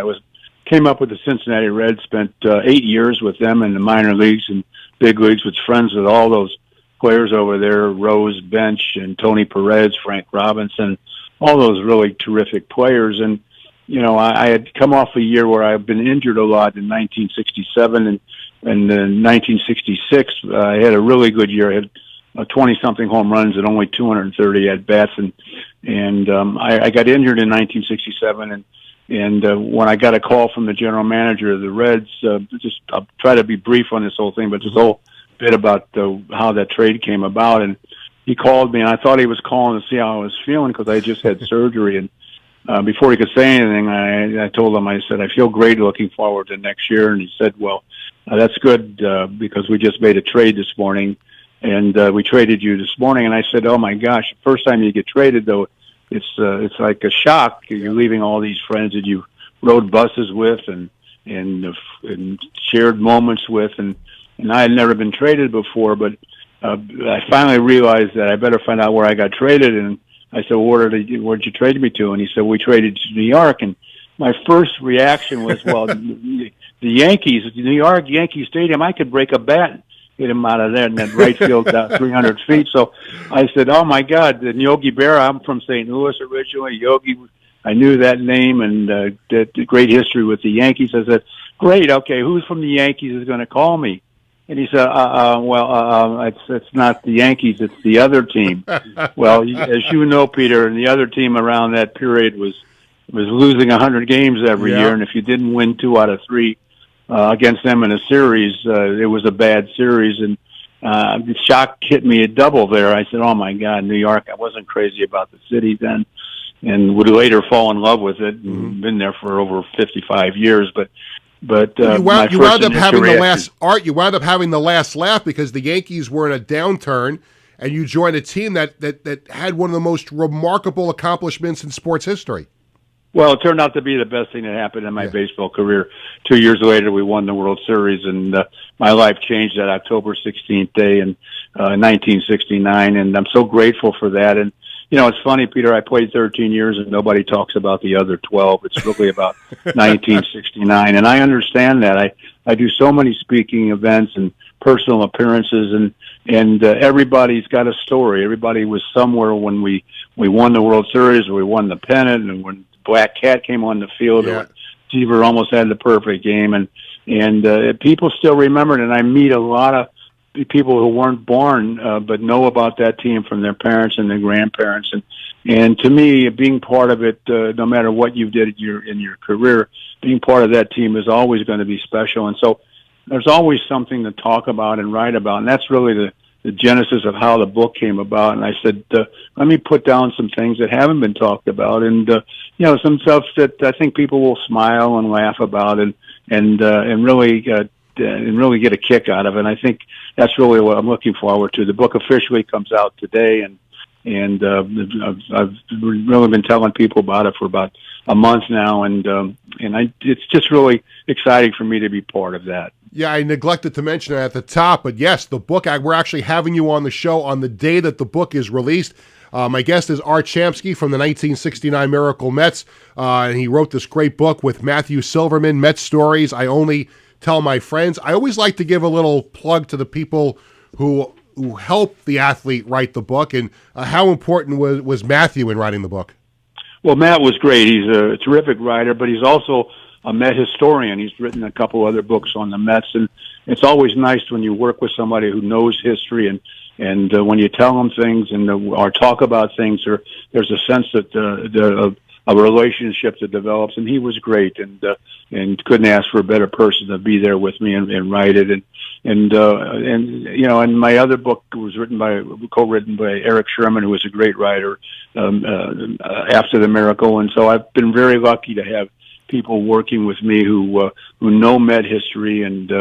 Came up with the Cincinnati Reds, spent 8 years with them in the minor leagues and big leagues, was friends with all those players over there, Rose, Bench, and Tony Perez, Frank Robinson, all those really terrific players. And, you know, I had come off a year where I've been injured a lot in 1967 and in 1966. I had a really good year. I had 20-something home runs and only 230 at-bats. And I got injured in 1967 and when I got a call from the general manager of the Reds, I'll try to be brief on this whole thing, but just a whole bit about how that trade came about. And he called me, and I thought he was calling to see how I was feeling because I just had surgery. And before he could say anything, I told him, I said, I feel great looking forward to next year. And he said, well, that's good because we just made a trade this morning, and we traded you this morning. And I said, oh, my gosh, the first time you get traded, though, it's like a shock. You're leaving all these friends that you rode buses with and shared moments with, and I had never been traded before, but I finally realized that I better find out where I got traded. And I said, well, where'd you trade me to? And he said, we traded to New York. And my first reaction was, well, the Yankees, the New York Yankee Stadium, I could break a bat, hit him out of there in that right field about 300 feet. So I said, oh, my God, and Yogi Berra, I'm from St. Louis originally. Yogi, I knew that name and the great history with the Yankees. I said, great, okay, who's from the Yankees is going to call me? And he said, it's not the Yankees, it's the other team. Well, as you know, Peter, and the other team around that period was losing 100 games every year, and if you didn't win 2 out of 3 against them in a series, it was a bad series. And the shock hit me a double there. I said, oh, my God, New York. I wasn't crazy about the city then and would later fall in love with it and been there for over 55 years. But you wound up having the last laugh because the Yankees were in a downturn, and you joined a team that had one of the most remarkable accomplishments in sports history. Well, it turned out to be the best thing that happened in my baseball career. 2 years later, we won the World Series, and my life changed that October 16th day in 1969, and I'm so grateful for that. And you know, it's funny, Peter, I played 13 years and nobody talks about the other 12. It's really about 1969. And I understand that. I do so many speaking events and personal appearances and everybody's got a story. Everybody was somewhere when we won the World Series or we won the pennant and when Black Cat came on the field or Seaver almost had the perfect game and people still remember it. And I meet a lot of people who weren't born but know about that team from their parents and their grandparents, and to me, being part of it, no matter what you did in your career, being part of that team is always going to be special. And so, there's always something to talk about and write about, and that's really the genesis of how the book came about. And I said, let me put down some things that haven't been talked about, and some stuff that I think people will smile and laugh about, and really get a kick out of it. And I think that's really what I'm looking forward to. The book officially comes out today, and I've really been telling people about it for about a month now, and it's just really exciting for me to be part of that. Yeah, I neglected to mention it at the top, but yes, the book, we're actually having you on the show on the day that the book is released. My guest is Art Shamsky from the 1969 Miracle Mets, and he wrote this great book with Matthew Silverman, Mets Stories I Only Tell My Friends. I always like to give a little plug to the people who helped the athlete write the book, and how important was Matthew in writing the book? Well, Matt was great. He's a terrific writer, but he's also a Met historian. He's written a couple other books on the Mets, and it's always nice when you work with somebody who knows history, and when you tell them things or talk about things, there's a sense that a relationship that develops, and he was great, and couldn't ask for a better person to be there with me and write it, and my other book was co-written by Eric Sherman, who was a great writer after the Miracle, and so I've been very lucky to have people working with me who know Met history and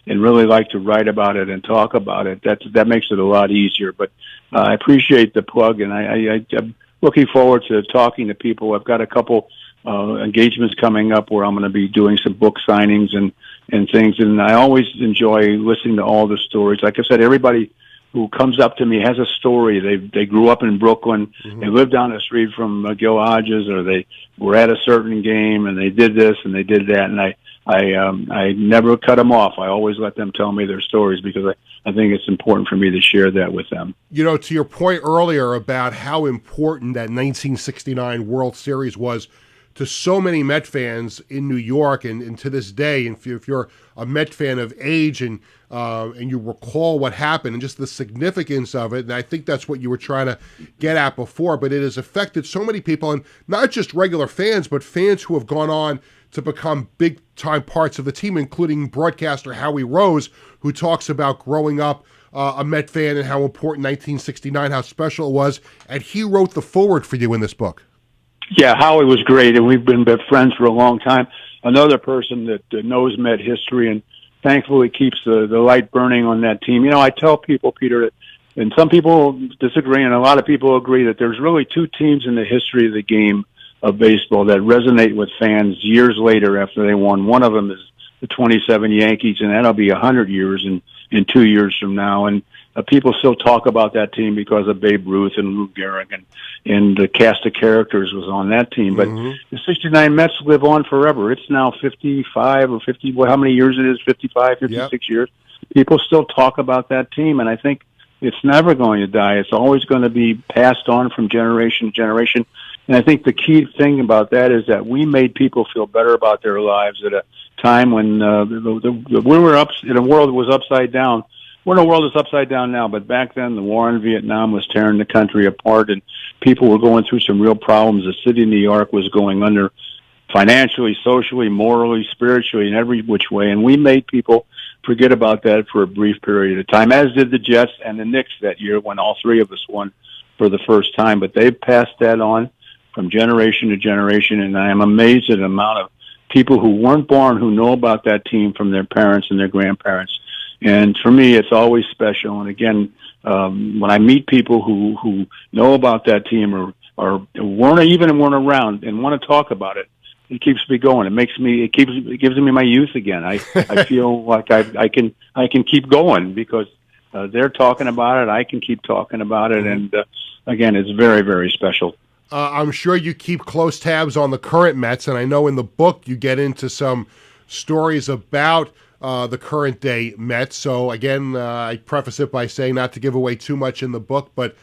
really like to write about it and talk about it. That makes it a lot easier. But I appreciate the plug, and I'm looking forward to talking to people. I've got a couple engagements coming up where I'm going to be doing some book signings and and things. And I always enjoy listening to all the stories. Like I said, everybody who comes up to me has a story. They grew up in Brooklyn. They lived down the street from Gil Hodges, or they were at a certain game and they did this and they did that. And I never cut them off. I always let them tell me their stories because I think it's important for me to share that with them. You know, to your point earlier about how important that 1969 World Series was to so many Met fans in New York, and to this day, and if you're a Met fan of age and you recall what happened and just the significance of it, and I think that's what you were trying to get at before, but it has affected so many people, and not just regular fans, but fans who have gone on to become big-time parts of the team, including broadcaster Howie Rose, who talks about growing up a Met fan and how important 1969, how special it was, and he wrote the foreword for you in this book. Yeah, Howie was great, and we've been friends for a long time. Another person that knows Met history and thankfully keeps the light burning on that team. You know, I tell people, Peter, that, and some people disagree, and a lot of people agree, that there's really two teams in the history of the game of baseball that resonate with fans years later after they won. One of them is the 27 Yankees, and that'll be 100 years in 2 years from now. And people still talk about that team because of Babe Ruth and Lou Gehrig, and the cast of characters was on that team. But the 69 Mets live on forever. It's now 55 or 50, how many years it is, 55, 56 years. People still talk about that team, and I think it's never going to die. It's always going to be passed on from generation to generation. And I think the key thing about that is that we made people feel better about their lives at a time when we were up in a world that was upside down. We're in a world that's upside down now, but back then the war in Vietnam was tearing the country apart, and people were going through some real problems. The city of New York was going under financially, socially, morally, spiritually, in every which way, and we made people forget about that for a brief period of time, as did the Jets and the Knicks that year when all three of us won for the first time. But they've passed that on from generation to generation, and I am amazed at the amount of people who weren't born who know about that team from their parents and their grandparents. And for me, it's always special. And again, when I meet people who know about that team or weren't around and want to talk about it, it keeps me going. It gives me my youth again. I feel like I can keep going because they're talking about it. I can keep talking about it. And again, it's very, very special. I'm sure you keep close tabs on the current Mets, and I know in the book you get into some stories about the current day Mets. So again, I preface it by saying not to give away too much in the book, but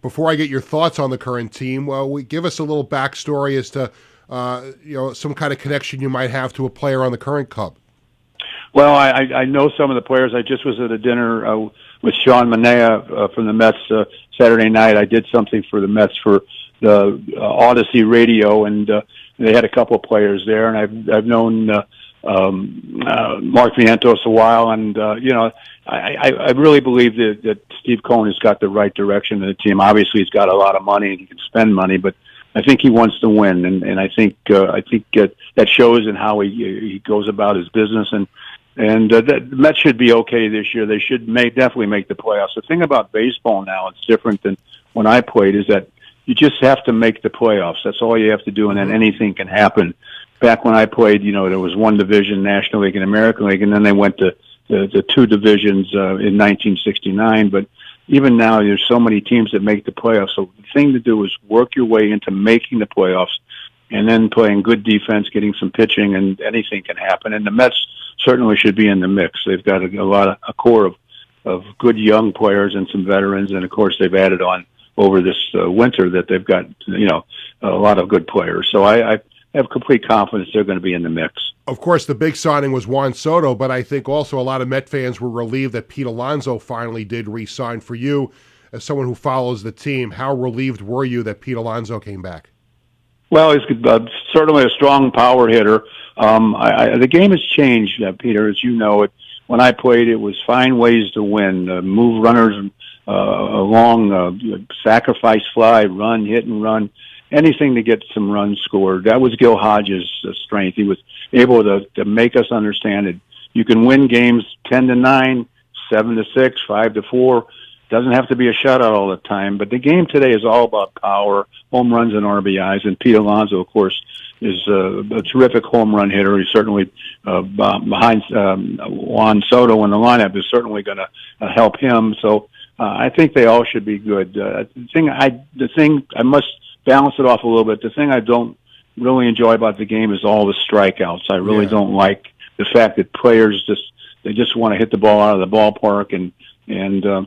before I get your thoughts on the current team, give us a little backstory as to some kind of connection you might have to a player on the current Cub. Well, I know some of the players. I just was at a dinner with Sean Manaea from the Mets Saturday night. I did something for the Mets for the Odyssey Radio, and they had a couple of players there, and I've known Mark Vientos a while, and I really believe that Steve Cohen has got the right direction of the team. Obviously, he's got a lot of money and he can spend money, but I think he wants to win, and I think that shows in how he goes about his business, and the Mets should be okay this year. They should definitely make the playoffs. The thing about baseball now, it's different than when I played, is that you just have to make the playoffs. That's all you have to do, and then anything can happen. Back when I played, there was one division, National League and American League, and then they went to the two divisions in 1969. But even now, there's so many teams that make the playoffs. So the thing to do is work your way into making the playoffs, and then playing good defense, getting some pitching, and anything can happen. And the Mets certainly should be in the mix. They've got a core of good young players and some veterans, and of course they've added on over this winter that they've got a lot of good players. So I have complete confidence they're going to be in the mix. Of course, the big signing was Juan Soto, but I think also a lot of Met fans were relieved that Pete Alonso finally did re-sign. For you, as someone who follows the team, how relieved were you that Pete Alonso came back? Well, he's certainly a strong power hitter. The game has changed, Peter, as you know. When I played, it was find ways to win, move runners along, sacrifice fly, run, hit and run, anything to get some runs scored. That was Gil Hodges' strength. He was able to make us understand it. You can win games 10-9, 7-6, 5-4. Doesn't have to be a shutout all the time, but the game today is all about power, home runs and RBIs. And Pete Alonso, of course, is a terrific home run hitter. He's certainly behind Juan Soto in the lineup is certainly going to help him. So I think they all should be good. The thing I must balance it off a little bit. The thing I don't really enjoy about the game is all the strikeouts. I really don't like the fact that players just want to hit the ball out of the ballpark, and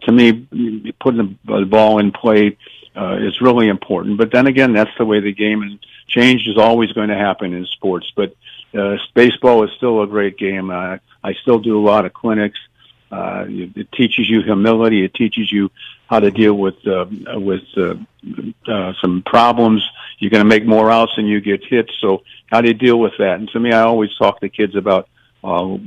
to me, putting the ball in play is really important. But then again, that's the way the game is. Change is always going to happen in sports. But baseball is still a great game. I still do a lot of clinics. It teaches you humility. It teaches you how to deal with some problems. You're going to make more outs than you get hits. So how do you deal with that? And to me, I always talk to kids about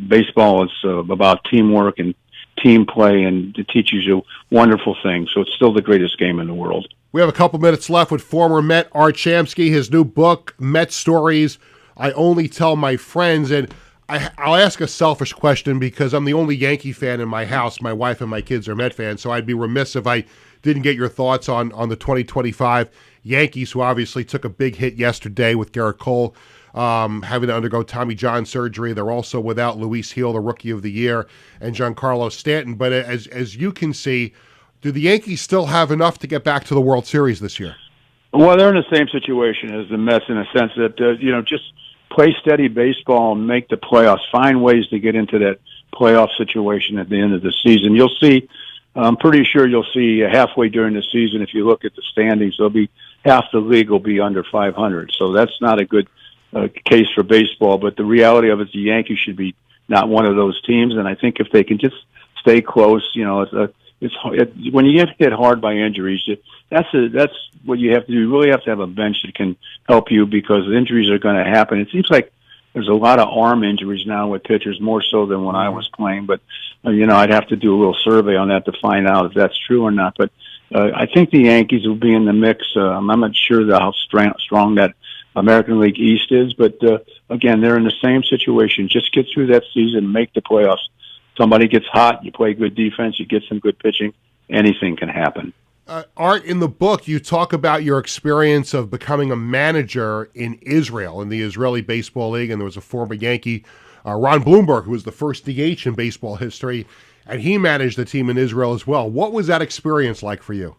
baseball is about teamwork and team play, and it teaches you wonderful things. So it's still the greatest game in the world. We have a couple minutes left with former Met Art Shamsky, his new book, Met Stories I Only Tell My Friends. And I'll ask a selfish question because I'm the only Yankee fan in my house. My wife and my kids are Met fans, so I'd be remiss if I didn't get your thoughts on the 2025 Yankees, who obviously took a big hit yesterday with Garrett Cole having to undergo Tommy John surgery. They're also without Luis Gil, the Rookie of the Year, and Giancarlo Stanton. But as you can see, do the Yankees still have enough to get back to the World Series this year? Well, they're in the same situation as the Mets in a sense that, just play steady baseball and make the playoffs. Find ways to get into that playoff situation at the end of the season. You'll see, I'm pretty sure you'll see halfway during the season, if you look at the standings, there'll be half the league will be under 500. So that's not a good case for baseball. But the reality of it is the Yankees should be not one of those teams. And I think if they can just stay close, when you get hit hard by injuries, that's what you have to do. You really have to have a bench that can help you because injuries are going to happen. It seems like there's a lot of arm injuries now with pitchers, more so than when I was playing. But, I'd have to do a little survey on that to find out if that's true or not. But I think the Yankees will be in the mix. I'm not sure how strong that American League East is. But, again, they're in the same situation. Just get through that season, make the playoffs. Somebody gets hot, you play good defense, you get some good pitching, anything can happen. Art, in the book, you talk about your experience of becoming a manager in Israel, in the Israeli Baseball League, and there was a former Yankee, Ron Blumberg, who was the first DH in baseball history, and he managed the team in Israel as well. What was that experience like for you?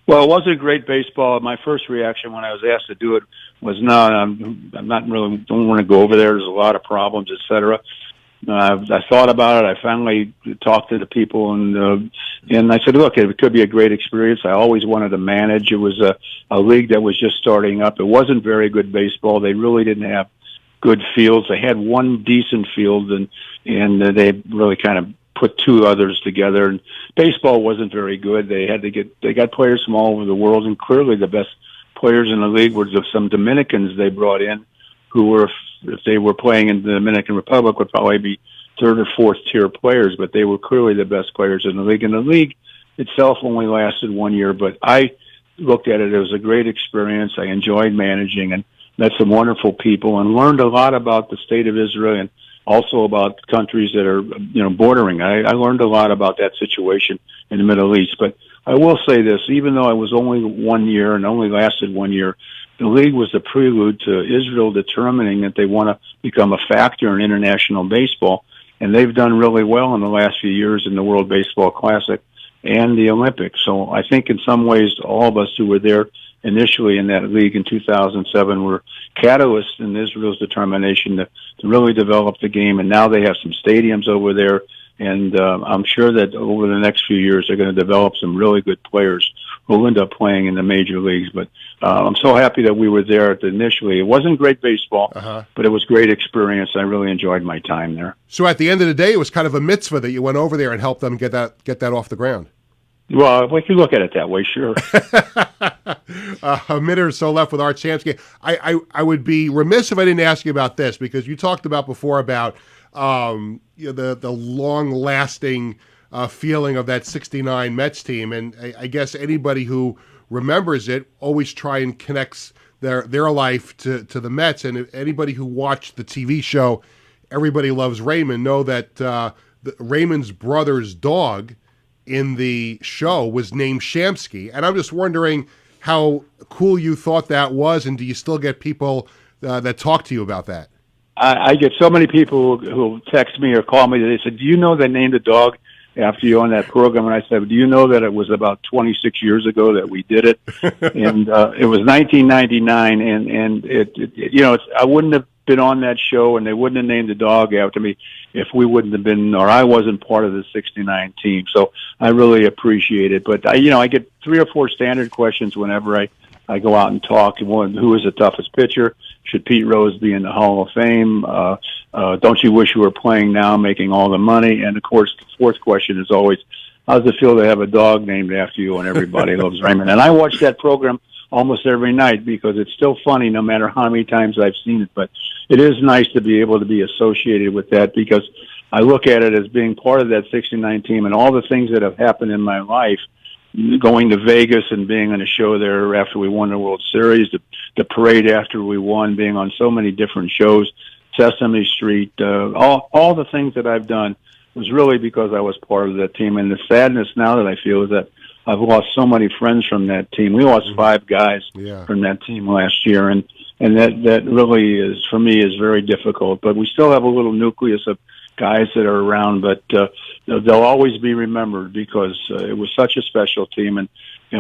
Well, it wasn't great baseball. My first reaction when I was asked to do it was, no, I'm not really, don't want to go over there. There's a lot of problems, et cetera. I thought about it. I finally talked to the people, and I said, look, it could be a great experience. I always wanted to manage. It was a league that was just starting up. It wasn't very good baseball. They really didn't have good fields. They had one decent field, and they really kind of put two others together. And baseball wasn't very good. They got players from all over the world, and clearly the best players in the league were some Dominicans they brought in, who were, if they were playing in the Dominican Republic, would probably be third or fourth tier players, but they were clearly the best players in the league. And the league itself only lasted 1 year, but I looked at it as a great experience. I enjoyed managing and met some wonderful people and learned a lot about the state of Israel and also about countries that are, bordering. I learned a lot about that situation in the Middle East. But I will say this, even though I was only 1 year and only lasted 1 year, the league was the prelude to Israel determining that they want to become a factor in international baseball. And they've done really well in the last few years in the World Baseball Classic and the Olympics. So I think in some ways, all of us who were there initially in that league in 2007 were catalysts in Israel's determination to really develop the game. And now they have some stadiums over there. And I'm sure that over the next few years, they're going to develop some really good players who will end up playing in the major leagues. But I'm so happy that we were there initially. It wasn't great baseball, but it was great experience. I really enjoyed my time there. So at the end of the day, it was kind of a mitzvah that you went over there and helped them get that off the ground. Well, we could look at it that way, sure. A minute or so left with Art Shamsky. I would be remiss if I didn't ask you about this, because you talked about before about the long-lasting feeling of that 69 Mets team. And I guess anybody who remembers it always try and connects their life to the Mets. And anybody who watched the TV show Everybody Loves Raymond know that Raymond's brother's dog in the show was named Shamsky, and I'm just wondering how cool you thought that was, and do you still get people that talk to you about that? I get so many people who text me or call me. They said, "Do you know they named a dog after you on that program?" And I said, "Do you know that it was about 26 years ago that we did it?" And it was 1999, and I wouldn't have been on that show, and they wouldn't have named the dog after me if we wouldn't have been, or I wasn't part of the '69 team. So I really appreciate it. But I get 3 or 4 standard questions whenever I go out and talk. One, who is the toughest pitcher? Should Pete Rose be in the Hall of Fame? Don't you wish you were playing now, making all the money? And of course, the fourth question is always, how does it feel to have a dog named after you? And everybody loves Raymond. And I watch that program almost every night because it's still funny no matter how many times I've seen it. But it is nice to be able to be associated with that because I look at it as being part of that '69 team and all the things that have happened in my life. Going to Vegas and being on a show there after we won the World Series, the parade after we won, being on so many different shows, Sesame Street, all the things that I've done was really because I was part of that team. And the sadness now that I feel is that I've lost so many friends from that team. We lost 5 guys from that team last year, and that really is, for me, is very difficult. But we still have a little nucleus of guys that are around, but they'll always be remembered because it was such a special team, and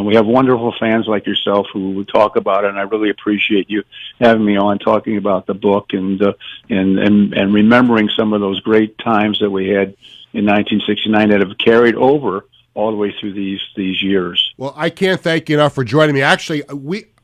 we have wonderful fans like yourself who talk about it, and I really appreciate you having me on talking about the book and remembering some of those great times that we had in 1969 that have carried over all the way through these years. Well, I can't thank you enough for joining me. Actually,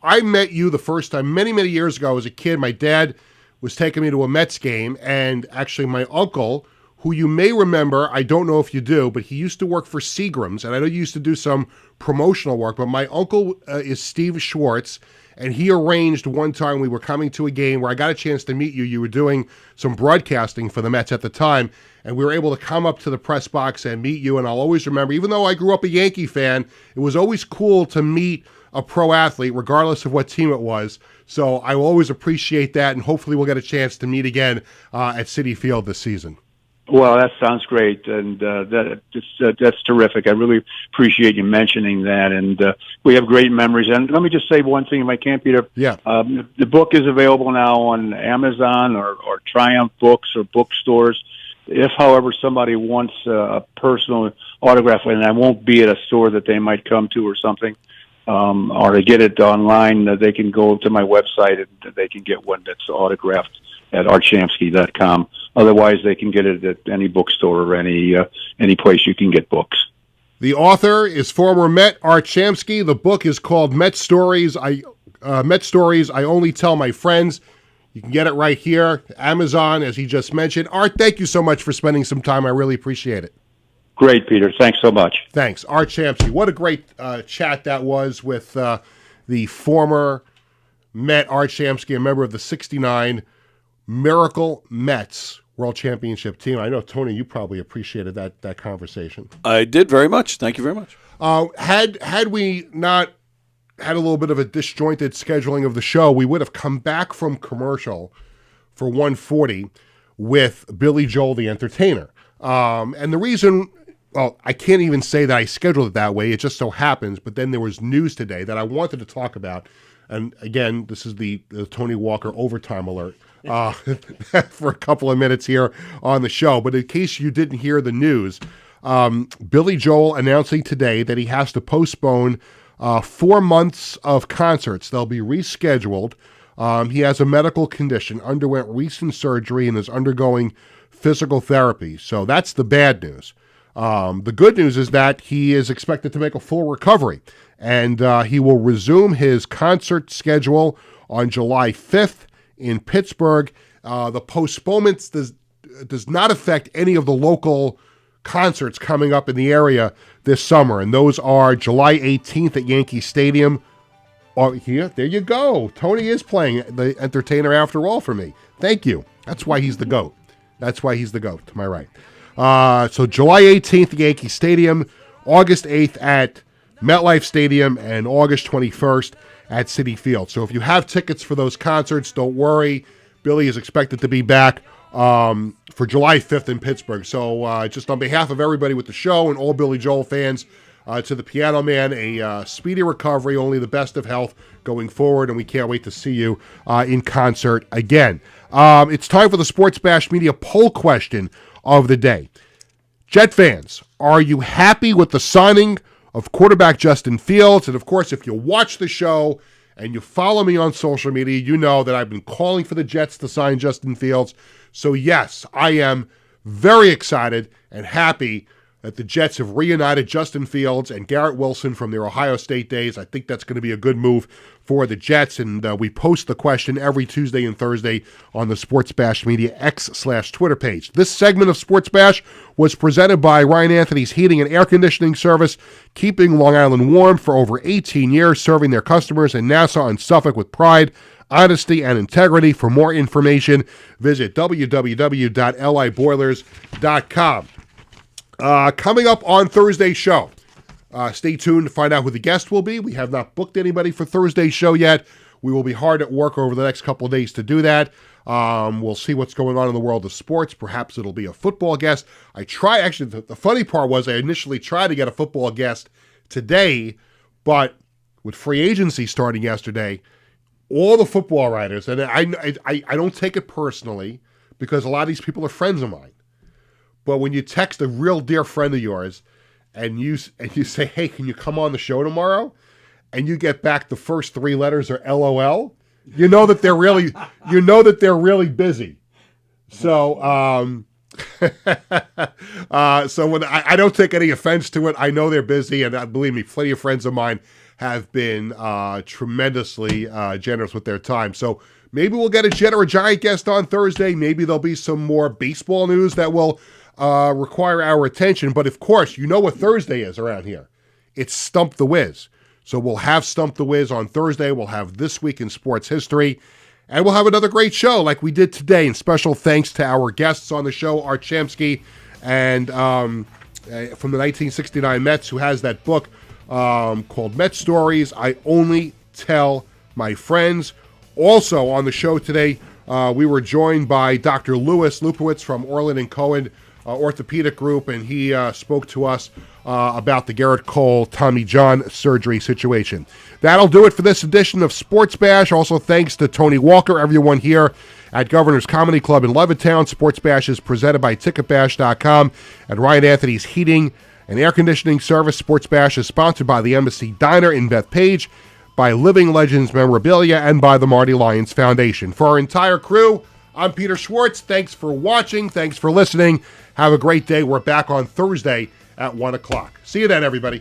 I met you the first time many, many years ago as a kid. My dad was taking me to a Mets game, and actually my uncle, who you may remember, I don't know if you do, but he used to work for Seagram's, and I know you used to do some promotional work, but my uncle is Steve Schwartz, and he arranged one time we were coming to a game where I got a chance to meet you. You were doing some broadcasting for the Mets at the time, and we were able to come up to the press box and meet you, and I'll always remember, even though I grew up a Yankee fan, it was always cool to meet a pro athlete, regardless of what team it was. So I will always appreciate that, and hopefully we'll get a chance to meet again at Citi Field this season. Well, that sounds great, and that's terrific. I really appreciate you mentioning that, and we have great memories. And let me just say one thing, if I can, Peter. Yeah. The book is available now on Amazon or Triumph Books or bookstores. If, however, somebody wants a personal autograph, and I won't be at a store that they might come to or something, or to get it online, they can go to my website and they can get one that's autographed at artshamsky.com. Otherwise, they can get it at any bookstore or any place you can get books. The author is former Met Art Shamsky. The book is called Met Stories. I Only Tell My Friends. You can get it right here, Amazon, as he just mentioned. Art, thank you so much for spending some time. I really appreciate it. Great, Peter. Thanks so much. Thanks. Art Shamsky. What a great chat that was with the former Met Art Shamsky, a member of the '69 Miracle Mets World Championship team. I know, Tony, you probably appreciated that conversation. I did very much. Thank you very much. Had we not had a little bit of a disjointed scheduling of the show, we would have come back from commercial for 1:40 with Billy Joel, the entertainer. And the reason, well, I can't even say that I scheduled it that way. It just so happens. But then there was news today that I wanted to talk about. And again, this is the Tony Walker overtime alert for a couple of minutes here on the show. But in case you didn't hear the news, Billy Joel announcing today that he has to postpone 4 months of concerts. They'll be rescheduled. He has a medical condition, underwent recent surgery, and is undergoing physical therapy. So that's the bad news. The good news is that he is expected to make a full recovery, and he will resume his concert schedule on July 5th in Pittsburgh. The postponement does not affect any of the local concerts coming up in the area this summer, and those are July 18th at Yankee Stadium. Oh, here, there you go. Tony is playing the entertainer after all for me. Thank you. That's why he's the GOAT. That's why he's the GOAT, to my right. So July 18th at Yankee Stadium, August 8th at MetLife Stadium, and August 21st at Citi Field. So if you have tickets for those concerts, don't worry. Billy is expected to be back for July 5th in Pittsburgh. So just on behalf of everybody with the show and all Billy Joel fans, to the Piano Man, a speedy recovery, only the best of health going forward, and we can't wait to see you in concert again. It's time for the Sports Bash Media poll question of the day. Jet fans, are you happy with the signing of quarterback Justin Fields? And of course, if you watch the show and you follow me on social media, you know that I've been calling for the Jets to sign Justin Fields. So yes, I am very excited and happy that the Jets have reunited Justin Fields and Garrett Wilson from their Ohio State days. I think that's going to be a good move for the Jets, and we post the question every Tuesday and Thursday on the Sports Bash Media X/Twitter page. This segment of Sports Bash was presented by Ryan Anthony's Heating and Air Conditioning Service, keeping Long Island warm for over 18 years, serving their customers in Nassau and Suffolk with pride, honesty, and integrity. For more information, visit www.liboilers.com. Coming up on Thursday's show, stay tuned to find out who the guest will be. We have not booked anybody for Thursday's show yet. We will be hard at work over the next couple of days to do that. We'll see what's going on in the world of sports. Perhaps it'll be a football guest. The funny part was I initially tried to get a football guest today, but with free agency starting yesterday, all the football writers, and I don't take it personally because a lot of these people are friends of mine. But when you text a real dear friend of yours and you say, hey, can you come on the show tomorrow? And you get back the first three letters are LOL, you know that they're really busy. So so when I don't take any offense to it, I know they're busy, and believe me, plenty of friends of mine have been tremendously generous with their time. So maybe we'll get a Jet or a Giant guest on Thursday. Maybe there'll be some more baseball news that will require our attention. But of course, you know what Thursday is around here. It's Stump the Wiz. So we'll have Stump the Wiz on Thursday. We'll have This Week in Sports History. And we'll have another great show like we did today. And special thanks to our guests on the show, Art Shamsky, and from the 1969 Mets, who has that book called Met Stories I Only Tell My Friends. Also on the show today, we were joined by Dr. Louis Lupowitz from Orland & Cohen Orthopedic Group, and he spoke to us about the Garrett Cole Tommy John surgery situation. That'll do it for this edition of Sports Bash. Also, thanks to Tony Walker, everyone here at Governor's Comedy Club in Levittown. Sports Bash is presented by Ticketbash.com and Ryan Anthony's Heating and Air Conditioning Service. Sports Bash is sponsored by the Embassy Diner in Bethpage, by Living Legends Memorabilia, and by the Marty Lyons Foundation. For our entire crew, I'm Peter Schwartz. Thanks for watching. Thanks for listening. Have a great day. We're back on Thursday at 1 o'clock. See you then, everybody.